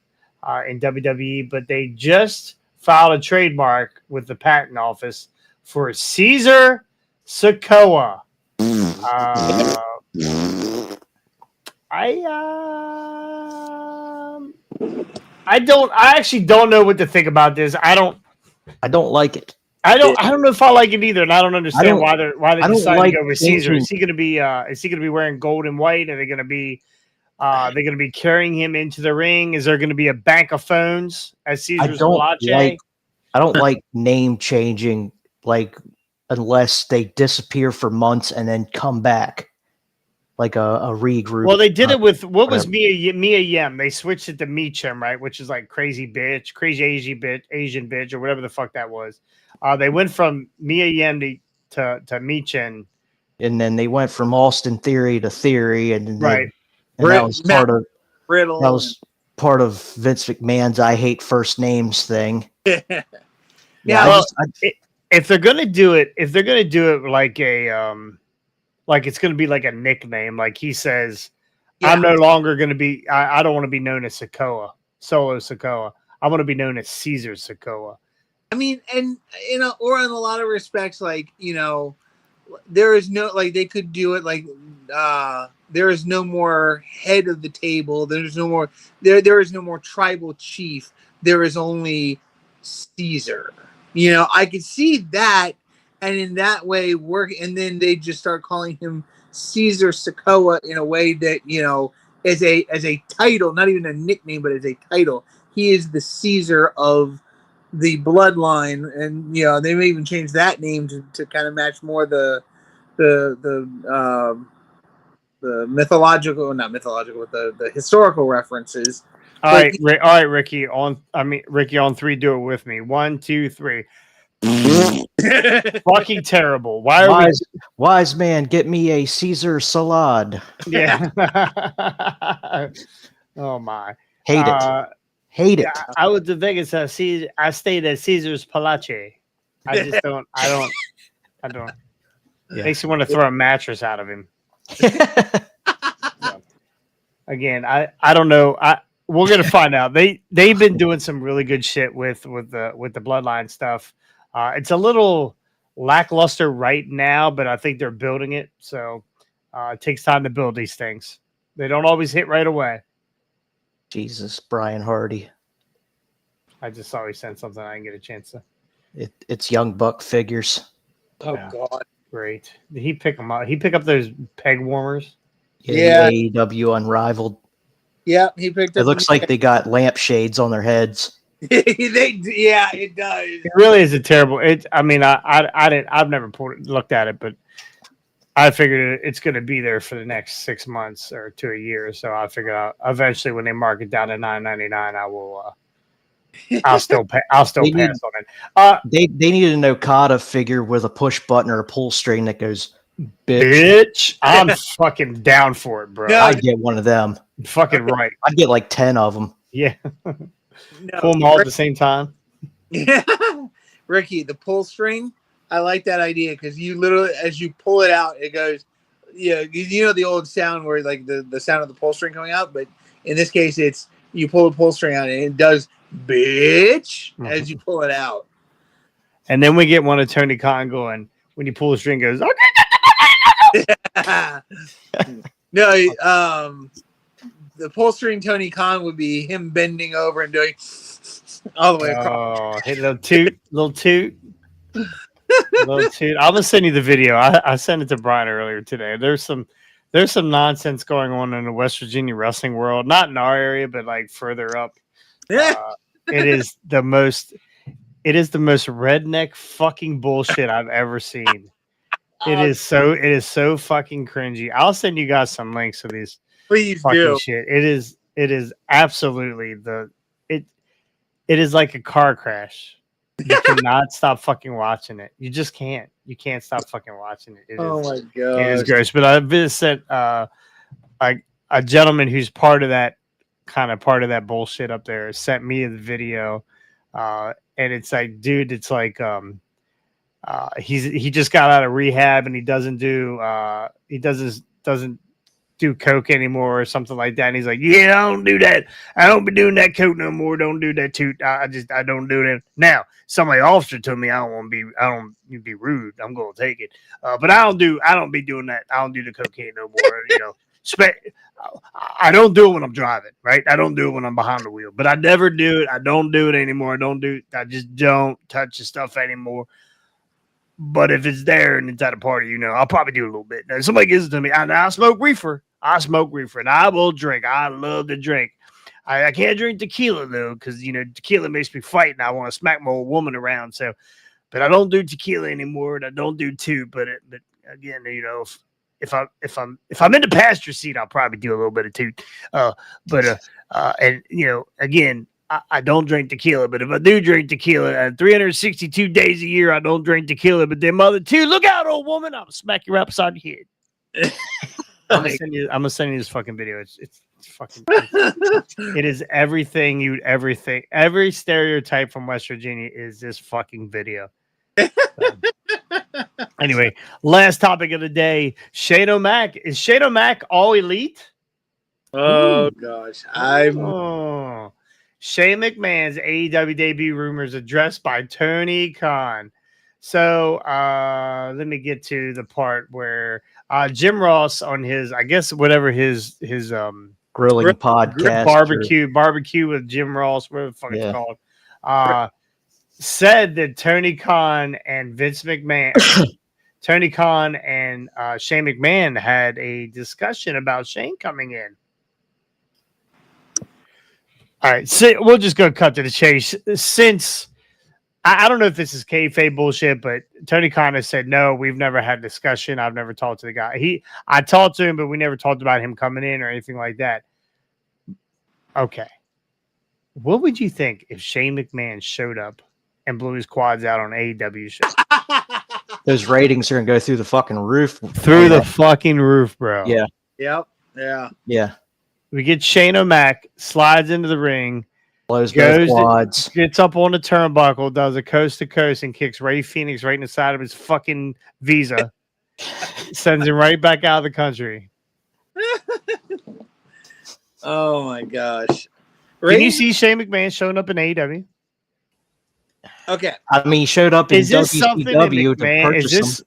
in WWE. But they just filed a trademark with the patent office for Caesar Sikoa. I actually don't know what to think about this. I don't like it. I don't know if I like it either, and I don't understand why they decided to go with Caesar. Is he going to be wearing gold and white? Are they going to be carrying him into the ring? Is there going to be a bank of phones as Caesar's latte? I don't like name changing, like unless they disappear for months and then come back, like a regroup. Well, they did it with what was whatever. Mia Yim. They switched it to Meechum, right? Which is like crazy bitch, crazy Asian bitch, or whatever the fuck that was. They went from Mia Yim to Meechin. And then they went from Austin Theory to Theory, and then Right. and that was Matt part of Riddle. that was part of Vince McMahon's "I hate first names" thing. Yeah, Well, if they're gonna do it, like a like it's gonna be like a nickname, like he says, I'm no longer gonna be. I don't want to be known as Solo Sokoa. I want to be known as Caesar Sokoa. I mean, and or in a lot of respects, like there is no like they could do it like there is no more head of the table. There's no more there is no more tribal chief. There is only Caesar. I could see that, and in that way work. And then they just start calling him Caesar Sokoa in a way that as a title, not even a nickname, but as a title. He is the Caesar of the bloodline, and they may even change that name to kind of match more the mythological, not mythological, but the historical references. All right, Ricky. Ricky on three. Do it with me. 1, 2, 3. Fucking terrible. Why are wise man? Get me a Caesar salad. Yeah. Oh my. Hate it. Hate it. I was the Vegas. I stayed at Caesar's Palace. I just don't. I don't. Yeah. Makes you want to throw a mattress out of him. So, again, I don't know. We're gonna find out. They've been doing some really good shit with the bloodline stuff. It's a little lackluster right now, but I think they're building it. So it takes time to build these things. They don't always hit right away. Jesus, Brian Hardy. I just saw he sent something. I didn't get a chance to. It's Young Buck figures. Oh God, great! Did he pick them up? He pick up those peg warmers. Yeah. AEW Unrivaled. Yeah, he picked up. It looks like they got lampshades on their heads. Yeah, it does. It really is a terrible. I've never looked at it, but I figured it's going to be there for the next 6 months or to a year. So I figured out eventually when they mark it down to $9.99, I will. I'll still pass on it. They need an Okada figure with a push button or a pull string that goes, bitch. I'm fucking down for it, bro. No, I'd get one of them. Fucking right. I'd get like 10 of them. Yeah. Pull them all at the same time. Yeah. Ricky, the pull string. I like that idea because you literally, as you pull it out, it goes, the old sound where like the sound of the pull string coming out, but in this case, it's you pull the pull string out and it does bitch as you pull it out. And then we get one of Tony Khan going, when you pull the string, goes, no, the pull string Tony Khan would be him bending over and doing all the way across. Oh, hey, little toot. Little toot. I'm gonna send you the video. I sent it to Brian earlier today. There's some nonsense going on in the West Virginia wrestling world, not in our area, but like further up. It is the most redneck fucking bullshit I've ever seen. It is so fucking cringy. I'll send you guys some links to these. Please fucking do. Shit. It is absolutely it is like a car crash. You cannot stop fucking watching it. You just can't. You can't stop fucking watching it. My god, it is gross. But I've been sent a gentleman who's part of that bullshit up there sent me the video, and it's like, dude, it's like he just got out of rehab and he doesn't do coke anymore or something like that. And he's like, yeah, I don't do that. I don't be doing that coke no more. Don't do that too. I don't do that. Now, somebody officer told me I don't be rude. I'm going to take it. But I don't be doing that. I don't do the cocaine no more. I don't do it when I'm driving, right? I don't do it when I'm behind the wheel, but I never do it. I don't do it anymore. I just don't touch the stuff anymore. But if it's there and it's at a party, I'll probably do a little bit. Now, if somebody gives it to me, I smoke reefer. And I will drink. I love to drink. I can't drink tequila though, because tequila makes me fight, and I want to smack my old woman around. So, but I don't do tequila anymore, and I don't do two. But again, if I'm in the passenger seat, I'll probably do a little bit of two. And again, I don't drink tequila. But if I do drink tequila, 362 days a year, I don't drink tequila. But them other two, look out, old woman! I'm gonna smack you right upside your head. I'm gonna send you this fucking video. It's fucking. It is everything you'd ever think. Every stereotype from West Virginia is this fucking video. Anyway, last topic of the day: Shane O'Mac. Is Shane O'Mac all elite? Oh gosh, Shane McMahon's AEW debut rumors addressed by Tony Khan. So let me get to the part where Jim Ross on his, I guess, whatever his grilling podcast, barbecue with Jim Ross, whatever the fuck it's called, said that Tony Khan and Vince McMahon, Tony Khan and Shane McMahon had a discussion about Shane coming in. All right, so we'll just go cut to the chase. Since I don't know if this is kayfabe bullshit, but Tony Khan has said, no, we've never had a discussion. I've never talked to the guy. I talked to him, but we never talked about him coming in or anything like that. Okay. What would you think if Shane McMahon showed up and blew his quads out on AEW show? Those ratings are going to go through the fucking roof. Through the fucking roof, bro. Yeah. Yep. Yeah. Yeah. We get Shane O'Mac, slides into the ring, blows both quads, gets up on the turnbuckle, does a coast to coast, and kicks Ray Phoenix right in the side of his fucking visa. Sends him right back out of the country. Oh my gosh! Can you see Shane McMahon showing up in AEW? Okay. I mean, he showed up in WCW to purchase him.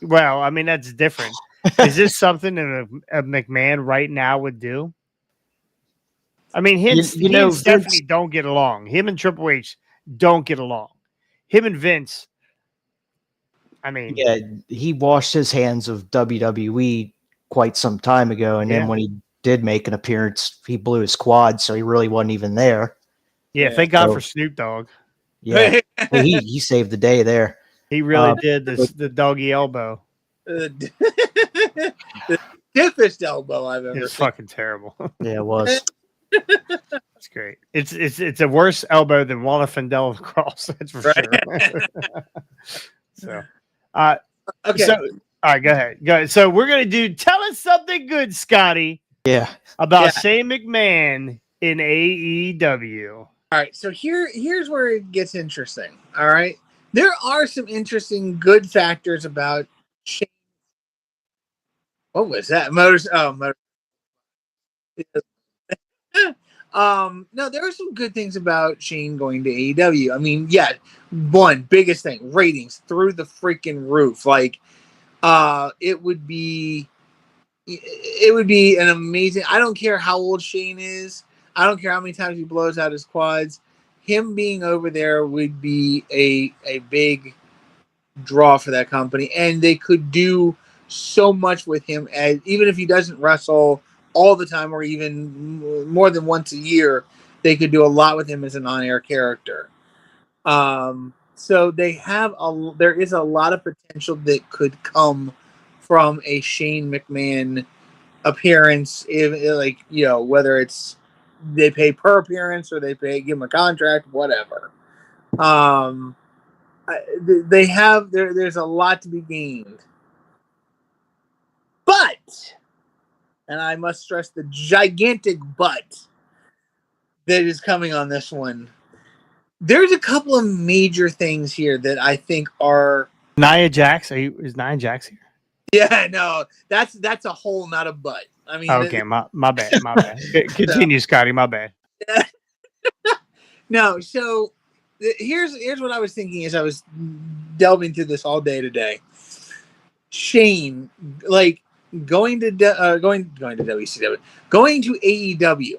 Well, I mean, that's different. Is this something that a McMahon right now would do? I mean, he and Stephanie don't get along. Him and Triple H don't get along. Him and Vince, I mean... Yeah, he washed his hands of WWE quite some time ago, and then when he did make an appearance, he blew his quad, so he really wasn't even there. Yeah, thank God for Snoop Dogg. Yeah, he saved the day there. He really did the doggy elbow. The stiffest elbow I've ever seen. It's fucking terrible. Yeah, it was. That's great. It's a worse elbow than Walla Findell cross. That's for sure. So, okay. So, all right, go ahead. So we're gonna tell us something good, Scotty. Yeah. About Shane McMahon in AEW. All right. So here's where it gets interesting. All right. There are some interesting good factors about Shane. What was that? Motor. No, there are some good things about Shane going to AEW. I mean, one biggest thing, ratings through the freaking roof. Like, it would be an amazing. I don't care how old Shane is. I don't care how many times he blows out his quads. Him being over there would be a big draw for that company, and they could do so much with him. As even if he doesn't wrestle all the time, or even more than once a year, they could do a lot with him as an on-air character. So there is a lot of potential that could come from a Shane McMahon appearance, whether it's they pay per appearance or they give him a contract, whatever. There's a lot to be gained, but. And I must stress the gigantic but that is coming on this one. There's a couple of major things here that I think are Nia Jax. Is Nia Jax here? Yeah, no, that's a whole, not a but. I mean, okay, my bad. Continue, Scotty. My bad. No, so here's what I was thinking as I was delving through this all day today. Shane, like. Going to WCW, going to AEW.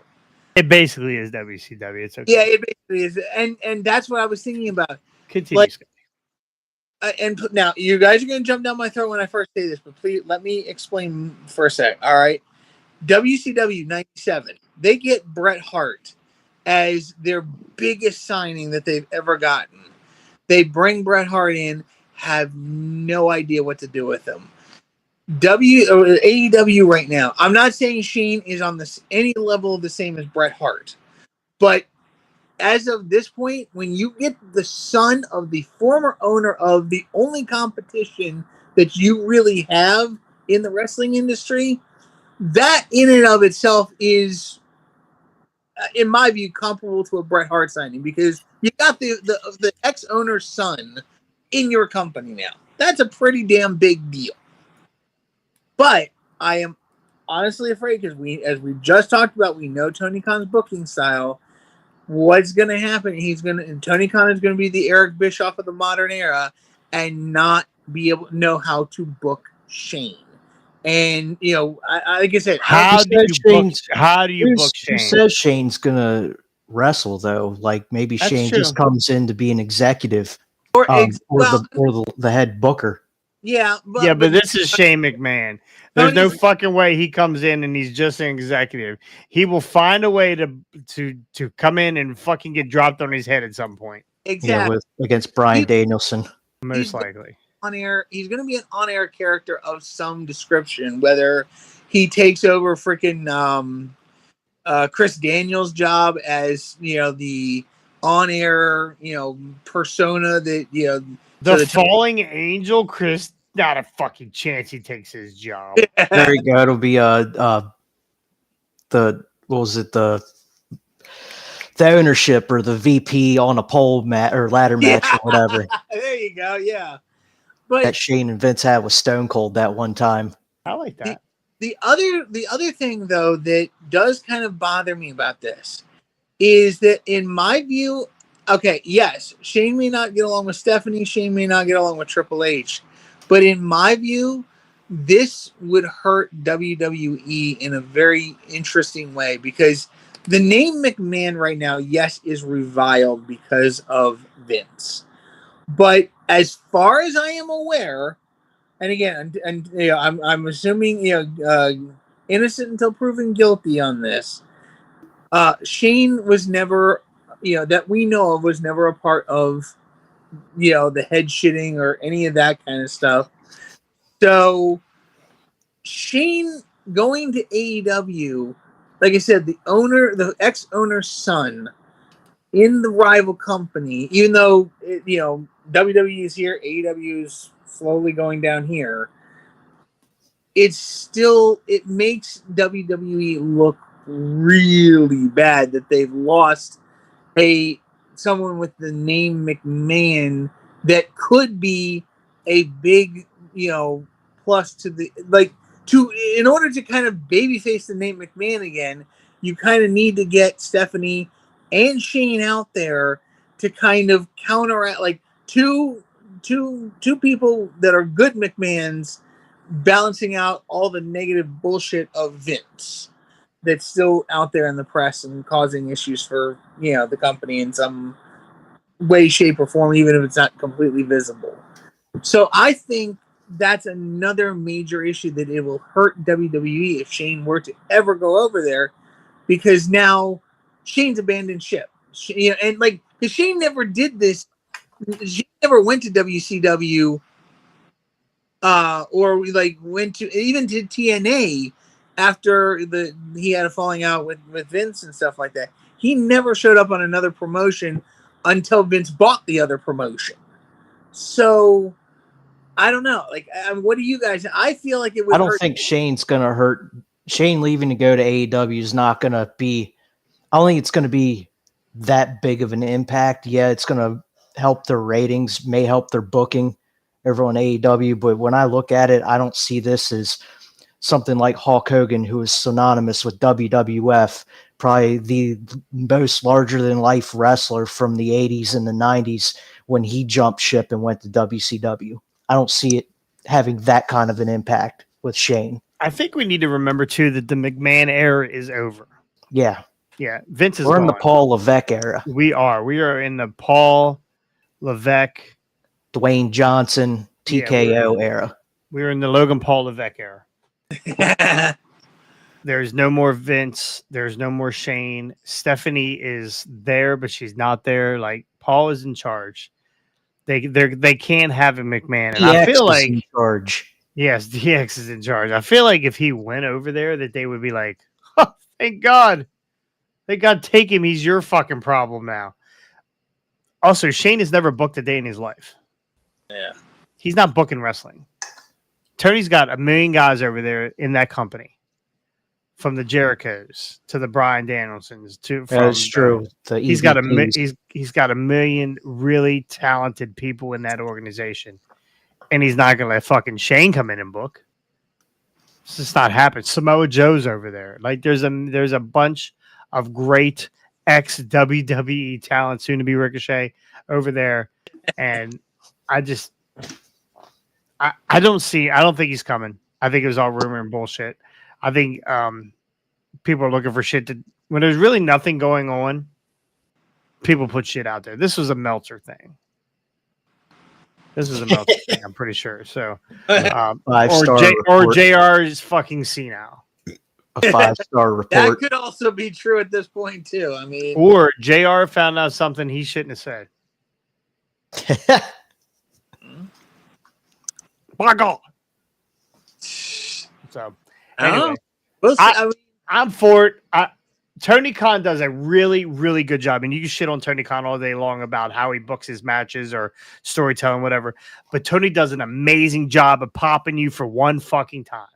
It basically is WCW. It's okay. Yeah, it basically is, and that's what I was thinking about. Continue. And now you guys are going to jump down my throat when I first say this, but please let me explain for a sec. All right, WCW '97. They get Bret Hart as their biggest signing that they've ever gotten. They bring Bret Hart in, have no idea what to do with him. AEW right now, I'm not saying Shane is on any level the same as Bret Hart, but as of this point, when you get the son of the former owner of the only competition that you really have in the wrestling industry, that in and of itself is, in my view, comparable to a Bret Hart signing, because you got the ex-owner's son in your company now. That's a pretty damn big deal. But I am honestly afraid, because as we just talked about, we know Tony Khan's booking style. What's going to happen? Tony Khan is going to be the Eric Bischoff of the modern era and not be able to know how to book Shane. And like I said, How do you book Shane? Who says Shane's gonna wrestle though? Like maybe That's Shane true. just comes in to be an executive, or the head booker. Yeah, but this is Shane McMahon. There's no fucking way he comes in and he's just an executive. He will find a way to come in and fucking get dropped on his head at some point. Exactly. Yeah, against Bryan Danielson. Most likely. He's going to be an on-air character of some description, whether he takes over freaking Chris Daniels' job as the on-air persona that the falling angel. Chris, not a fucking chance he takes his job. There you go. It'll be the ownership or the VP on a pole mat or ladder match or whatever. There you go. Yeah. But that Shane and Vince had with Stone Cold that one time. I like that. The other thing though that does kind of bother me about this is that, in my view, okay, yes, Shane may not get along with Stephanie, Shane may not get along with Triple H, but in my view, this would hurt WWE in a very interesting way, because the name McMahon right now, yes, is reviled because of Vince. But as far as I am aware, and again, I'm assuming innocent until proven guilty on this. Shane was never, that we know of, was never a part of, the head shitting or any of that kind of stuff. So Shane going to AEW, like I said, the ex-owner's son in the rival company, even though WWE is here, AEW is slowly going down here, it makes WWE look really bad that they've lost someone with the name McMahon that could be a big plus to in order to kind of babyface the name McMahon again. You kind of need to get Stephanie and Shane out there to kind of counteract, like two people that are good McMahons, balancing out all the negative bullshit of Vince that's still out there in the press and causing issues for the company in some way, shape, or form, even if it's not completely visible. So I think that's another major issue, that it will hurt WWE if Shane were to ever go over there, because now Shane's abandoned ship. And because Shane never did this, Shane never went to WCW, or went to TNA after he had a falling out with Vince and stuff like that. He never showed up on another promotion until Vince bought the other promotion. So I don't know. What do you guys? I feel like it would. I don't think Shane's gonna hurt. Shane leaving to go to AEW is not gonna be. I don't think it's gonna be that big of an impact. Yeah, it's gonna help their ratings, may help their booking over on AEW. But when I look at it, I don't see this as something like Hulk Hogan, who is synonymous with WWF, probably the most larger than life wrestler from the 80s and the 90s when he jumped ship and went to WCW. I don't see it having that kind of an impact with Shane. I think we need to remember too that the McMahon era is over. Yeah. Yeah. Vince is We're gone. in the Paul Levesque era. We are in the Paul Levesque, Dwayne Johnson, TKO era. We're in the Logan Paul Levesque era. There's no more Vince. There's no more Shane. Stephanie is there, but she's not there. Like Paul is in charge. They can't have a McMahon, and I feel DX is in like charge. yes, DX is in charge. I feel like if he went over there, that they would be like, oh, thank God, take him. He's your fucking problem now. Also, Shane has never booked a day in his life. Yeah. He's not booking wrestling. Tony's got a million guys over there in that company. From the Jerichos to the Bryan Danielsons to That's true. He's got a million really talented people in that organization, and he's not going to let fucking Shane come in and book. It's just not happening. Samoa Joe's over there. Like there's a bunch of great ex WWE talent, soon to be Ricochet, over there, and I don't think he's coming. I think it was all rumor and bullshit. I think people are looking for shit when there's really nothing going on. People put shit out there. This was a Meltzer thing. I'm pretty sure. So, or JR is fucking senile. A 5-star report. That could also be true at this point too. I mean, or JR found out something he shouldn't have said. My God. So. Anyway, I'm for it. Tony Khan does a really, really good job. And you can shit on Tony Khan all day long about how he books his matches or storytelling, whatever. But Tony does an amazing job of popping you for one fucking time.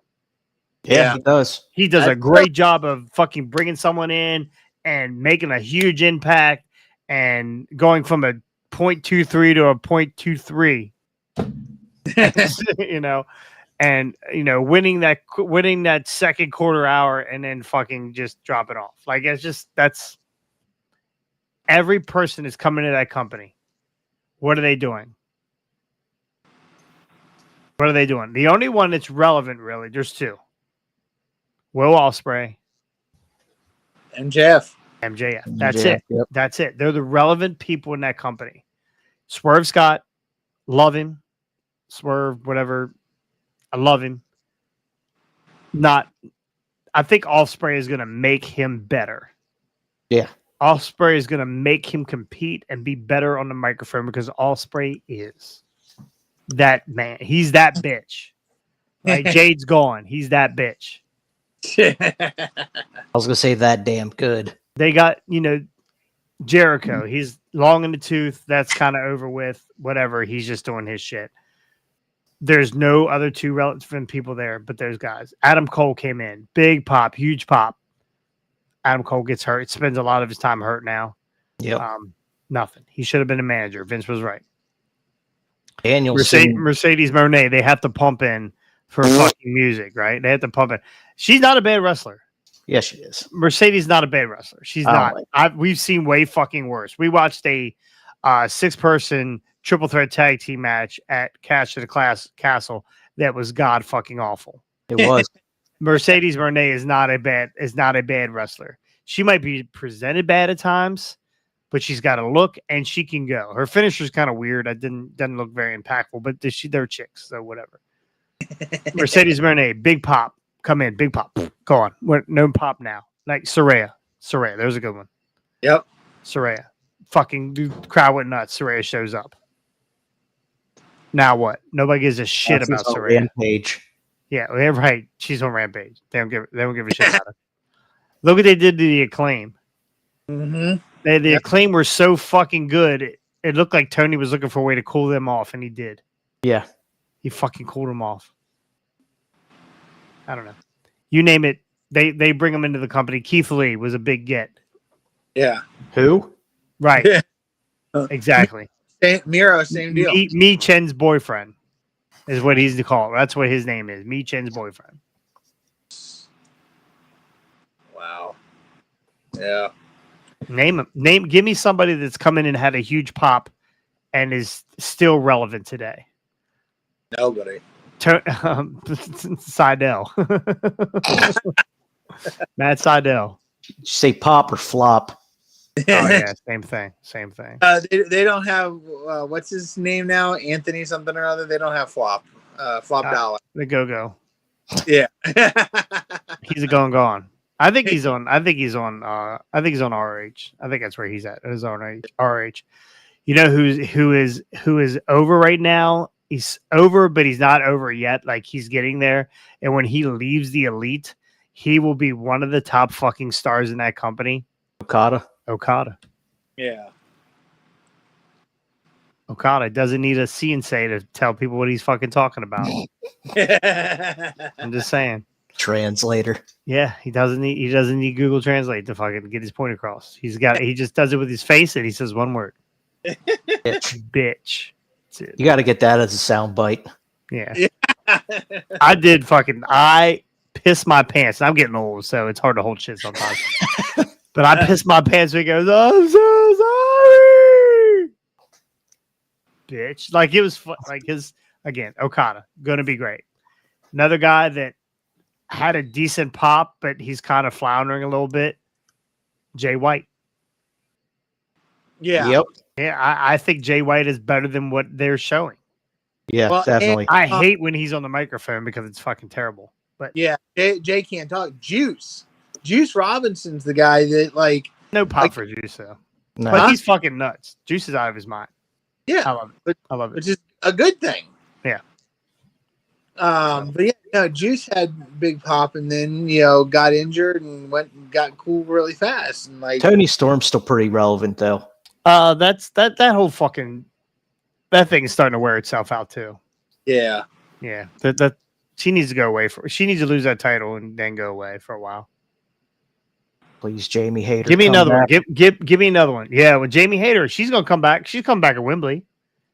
Yeah, he does. He does a great job of fucking bringing someone in and making a huge impact and going from a 0.23 to a 0.23. And winning that second quarter hour and then fucking just drop it off. Like that's every person is coming to that company. What are they doing? The only one that's relevant, really, there's two. Will Ospreay, MJF. That's it. Yep. That's it. They're the relevant people in that company. Swerve Scott, love him. Swerve, whatever. I love him. I think Ospreay is going to make him better. Yeah. Ospreay is going to make him compete and be better on the microphone because Ospreay is that man. He's that bitch. Right? Jade's gone. He's that bitch. I was going to say that damn good. They got, Jericho. He's long in the tooth. That's kind of over with. Whatever. He's just doing his shit. There's no other two relevant people there, but there's guys. Adam Cole came in. Big pop, huge pop. Adam Cole gets hurt. Spends a lot of his time hurt now. Yep. Nothing. He should have been a manager. Vince was right. Danielson. Mercedes Moné, they have to pump in for fucking music, right? They have to pump in. She's not a bad wrestler. Yes, she is. Mercedes not a bad wrestler. She's not. We've seen way fucking worse. We watched a 6-person triple threat tag team match at Cash to the Castle that was god fucking awful. It was. Mercedes Moné is not a bad wrestler. She might be presented bad at times, but she's got a look and she can go. Her finisher's kind of weird. Doesn't look very impactful, but they're chicks, so whatever. Mercedes Moné, big pop, come in, big pop, go on. No pop now. Like Saraya, there's a good one. Yep, Saraya, fucking dude, crowd went nuts. Saraya shows up. Now what? Nobody gives a shit about Saraya. Rampage. Yeah, right. She's on Rampage. They don't give a shit about her. Look what they did to the Acclaim. Mm-hmm. The Acclaim were so fucking good. It looked like Tony was looking for a way to cool them off, and he did. Yeah. He fucking cooled them off. I don't know. You name it. They bring him into the company. Keith Lee was a big get. Yeah. Who? Right. Exactly. Miro, same deal. Me Chen's boyfriend is what he's called. That's what his name is. Me Chen's boyfriend. Wow. Yeah. Name him. Give me somebody that's come in and had a huge pop and is still relevant today. Nobody. Seidel. Matt Seidel. Did you say pop or flop? Oh yeah, same thing. They don't have what's his name now? Anthony something or other. They don't have Flop. Flop Dollar. The Go-Go. Yeah. He's a gone. I think he's on. I think he's on. I think he's on RH. I think that's where he's at. His own RH. You know who is over right now? He's over, but he's not over yet. Like he's getting there. And when he leaves the elite, he will be one of the top fucking stars in that company. Okada. Yeah. Okada doesn't need a CNC to tell people what he's fucking talking about. I'm just saying. Translator. Yeah, he doesn't need Google Translate to fucking get his point across. He just does it with his face and he says one word. Bitch. You got to get that as a sound bite. Yeah. I pissed my pants. I'm getting old, so it's hard to hold shit sometimes. But I pissed my pants when he goes, I'm so sorry. Bitch. Like it was like again, Okada, gonna be great. Another guy that had a decent pop, but he's kind of floundering a little bit. Jay White. Yeah. Yep. Yeah, I think Jay White is better than what they're showing. Yeah, Well, definitely. I hate when he's on the microphone because it's fucking terrible. But Yeah, Jay can't talk. Juice Robinson's the guy that like. no pop Like- for Juice though. No. But he's fucking nuts. Juice is out of his mind. Yeah, I love it. I love it. which is a good thing. Yeah. But yeah, Juice had big pop, and then got injured and got cool really fast, and like Tony Storm's still pretty relevant though. That's that whole fucking that thing is starting to wear itself out too. yeah, Yeah. That she needs to go away she needs to lose that title and then go away for a while. Please, Jamie Hayter. Give me come another back. one. Give me another one. Yeah, with Jamie Hayter, she's gonna come back. She's coming back at Wembley.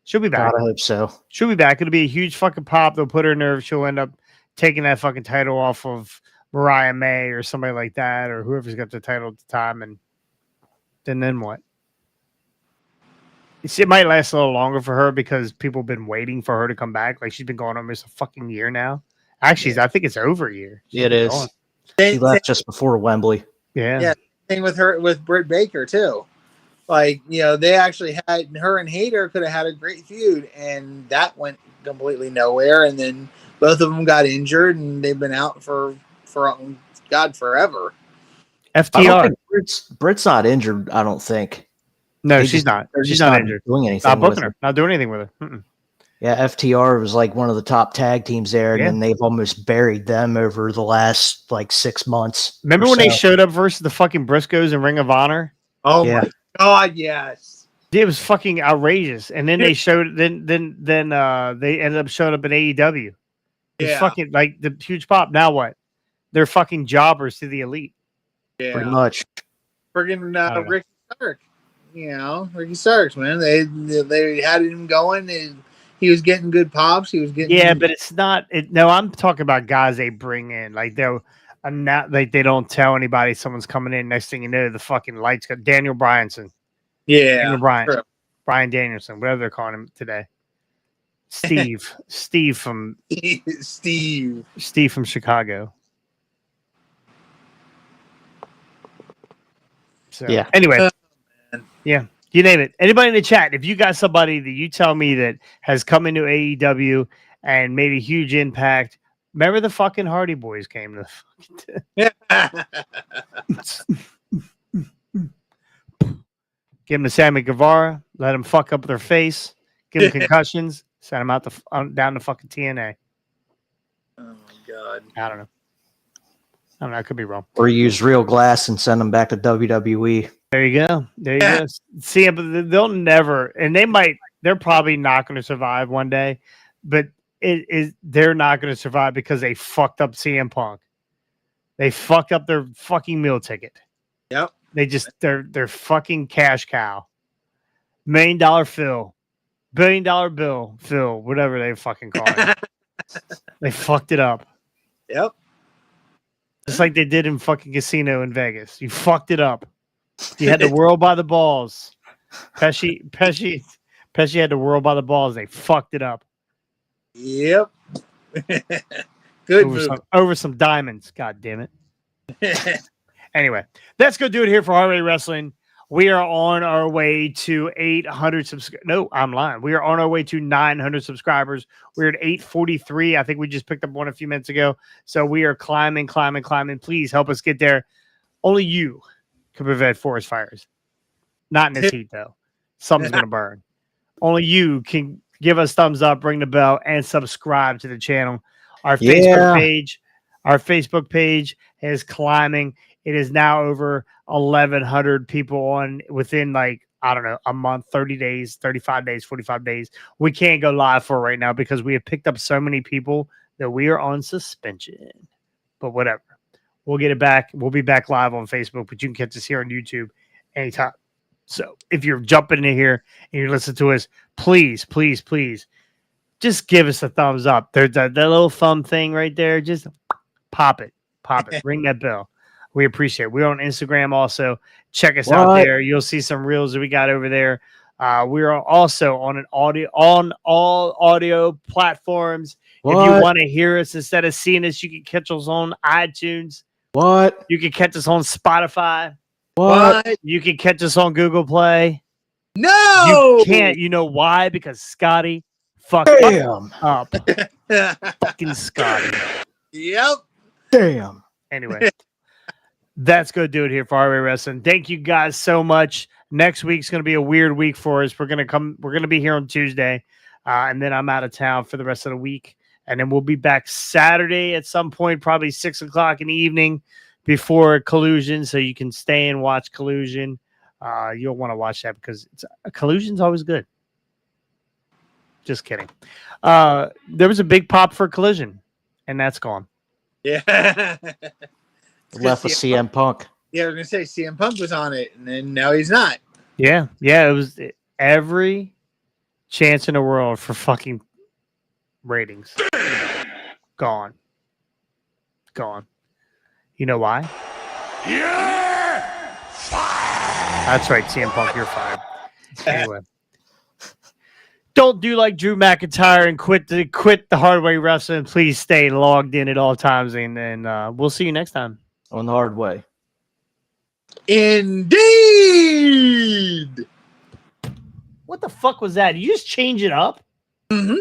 She'll be back. God, I hope so. She'll be back. It'll be a huge fucking pop. They'll put her in there. She'll end up taking that fucking title off of Mariah May or somebody like that, or whoever's got the title at the time. And then what? It might last a little longer for her because people have been waiting for her to come back. Like she's been going almost a fucking year now. Actually, I think it's over a year. It is. going. She left just before Wembley. Yeah. Yeah. Thing with Britt Baker too. Like they actually had her and Hayter could have had a great feud, and that went completely nowhere. And then both of them got injured, and they've been out for God forever. I don't FTR. think Britt's not injured. I don't think. No, They she's just- not. They're She's just not injured. doing anything. Not with booking her. Not doing anything with her. Mm-mm. Yeah, FTR was like one of the top tag teams there, and Yeah. then they've almost buried them over the last like 6 months. Remember or when they so. showed up versus the fucking Briscoes in Ring of Honor? Oh Yeah. my God, yes. It was fucking outrageous. And then they showed then they ended up showing up in AEW. It's Yeah. fucking like the huge pop. Now what? They're fucking jobbers to the elite. pretty Yeah. much? Friggin' I don't know. Ricky Stark. Ricky Starks, man. They had him going. He was getting good pops. He was getting Yeah, but it's not. No, I'm talking about guys they bring in. Like they don't tell anybody someone's coming in. Next thing you know, the fucking lights go. Daniel Bryanson, Daniel Bryan, true. Brian Danielson, whatever they're calling him today. Steve from Chicago. So Yeah. Anyway, man. yeah, you name it. Anybody in the chat, if you got somebody that you tell me that has come into AEW and made a huge impact, remember the fucking Hardy Boys came to give them a Sammy Guevara, let them fuck up their face, give them concussions, send them out down to fucking TNA. Oh my God. I don't know. I could be wrong. Or use real glass and send them back to WWE. There you go. There you go. See, but they'll never, and they're probably not going to survive one day, but they're not going to survive because they fucked up CM Punk. They fucked up their fucking meal ticket. Yep. They're fucking cash cow. $1 million Phil. $1 billion Bill Phil, whatever they fucking call it. They fucked it up. Yep. Just like they did in fucking Casino in Vegas. You fucked it up. You had the world by the balls. Pesci had the world by the balls. They fucked it up. Yep. Good move. Over some diamonds. God damn it. Anyway, let's go do it here for Hard Way Wrestling. We are on our way to 800 subscribers. No, I'm lying. We are on our way to 900 subscribers. We're at 843. I think we just picked up one a few minutes ago. So we are climbing. Please help us get there. Only you can prevent forest fires. Not in this heat, though. Something's going to burn. Only you can give us thumbs up, ring the bell, and subscribe to the channel. Our Facebook page is climbing. It is now over 1,100 people on within, like, I don't know, a month, 30 days, 35 days, 45 days. We can't go live for right now because we have picked up so many people that we are on suspension. But whatever. We'll get it back. We'll be back live on Facebook, but you can catch us here on YouTube anytime. So if you're jumping in here and you listen to us, please just give us a thumbs up. There's that little thumb thing right there. Just pop it. Ring that bell. We appreciate it. We're on Instagram also. Check us out there. You'll see some reels that we got over there. We are also on all audio platforms. If you want to hear us instead of seeing us, you can catch us on iTunes. You can catch us on Spotify. You can catch us on Google Play. No! You can't. You know why? Because Scotty fucked up. Fucking Scotty. Yep. Damn. Anyway, that's going to do it here for RWA Wrestling. Thank you guys so much. Next week's going to be a weird week for us. We're going to be here on Tuesday, and then I'm out of town for the rest of the week. And then we'll be back Saturday at some point, probably 6 o'clock in the evening before Collusion, so you can stay and watch Collusion. You'll want to watch that because Collusion's always good. Just kidding. There was a big pop for Collision, and that's gone. Yeah. Left with CM Punk. Yeah, I was going to say CM Punk was on it, and then now he's not. Yeah. It was every chance in the world for fucking ratings. Gone. You know why? Yeah! That's right, CM Punk, you're fired. Anyway. Don't do like Drew McIntyre and quit the hard way wrestling. Please stay logged in at all times, and then we'll see you next time. On the hard way. Indeed. What the fuck was that? Did you just change it up? Mm-hmm.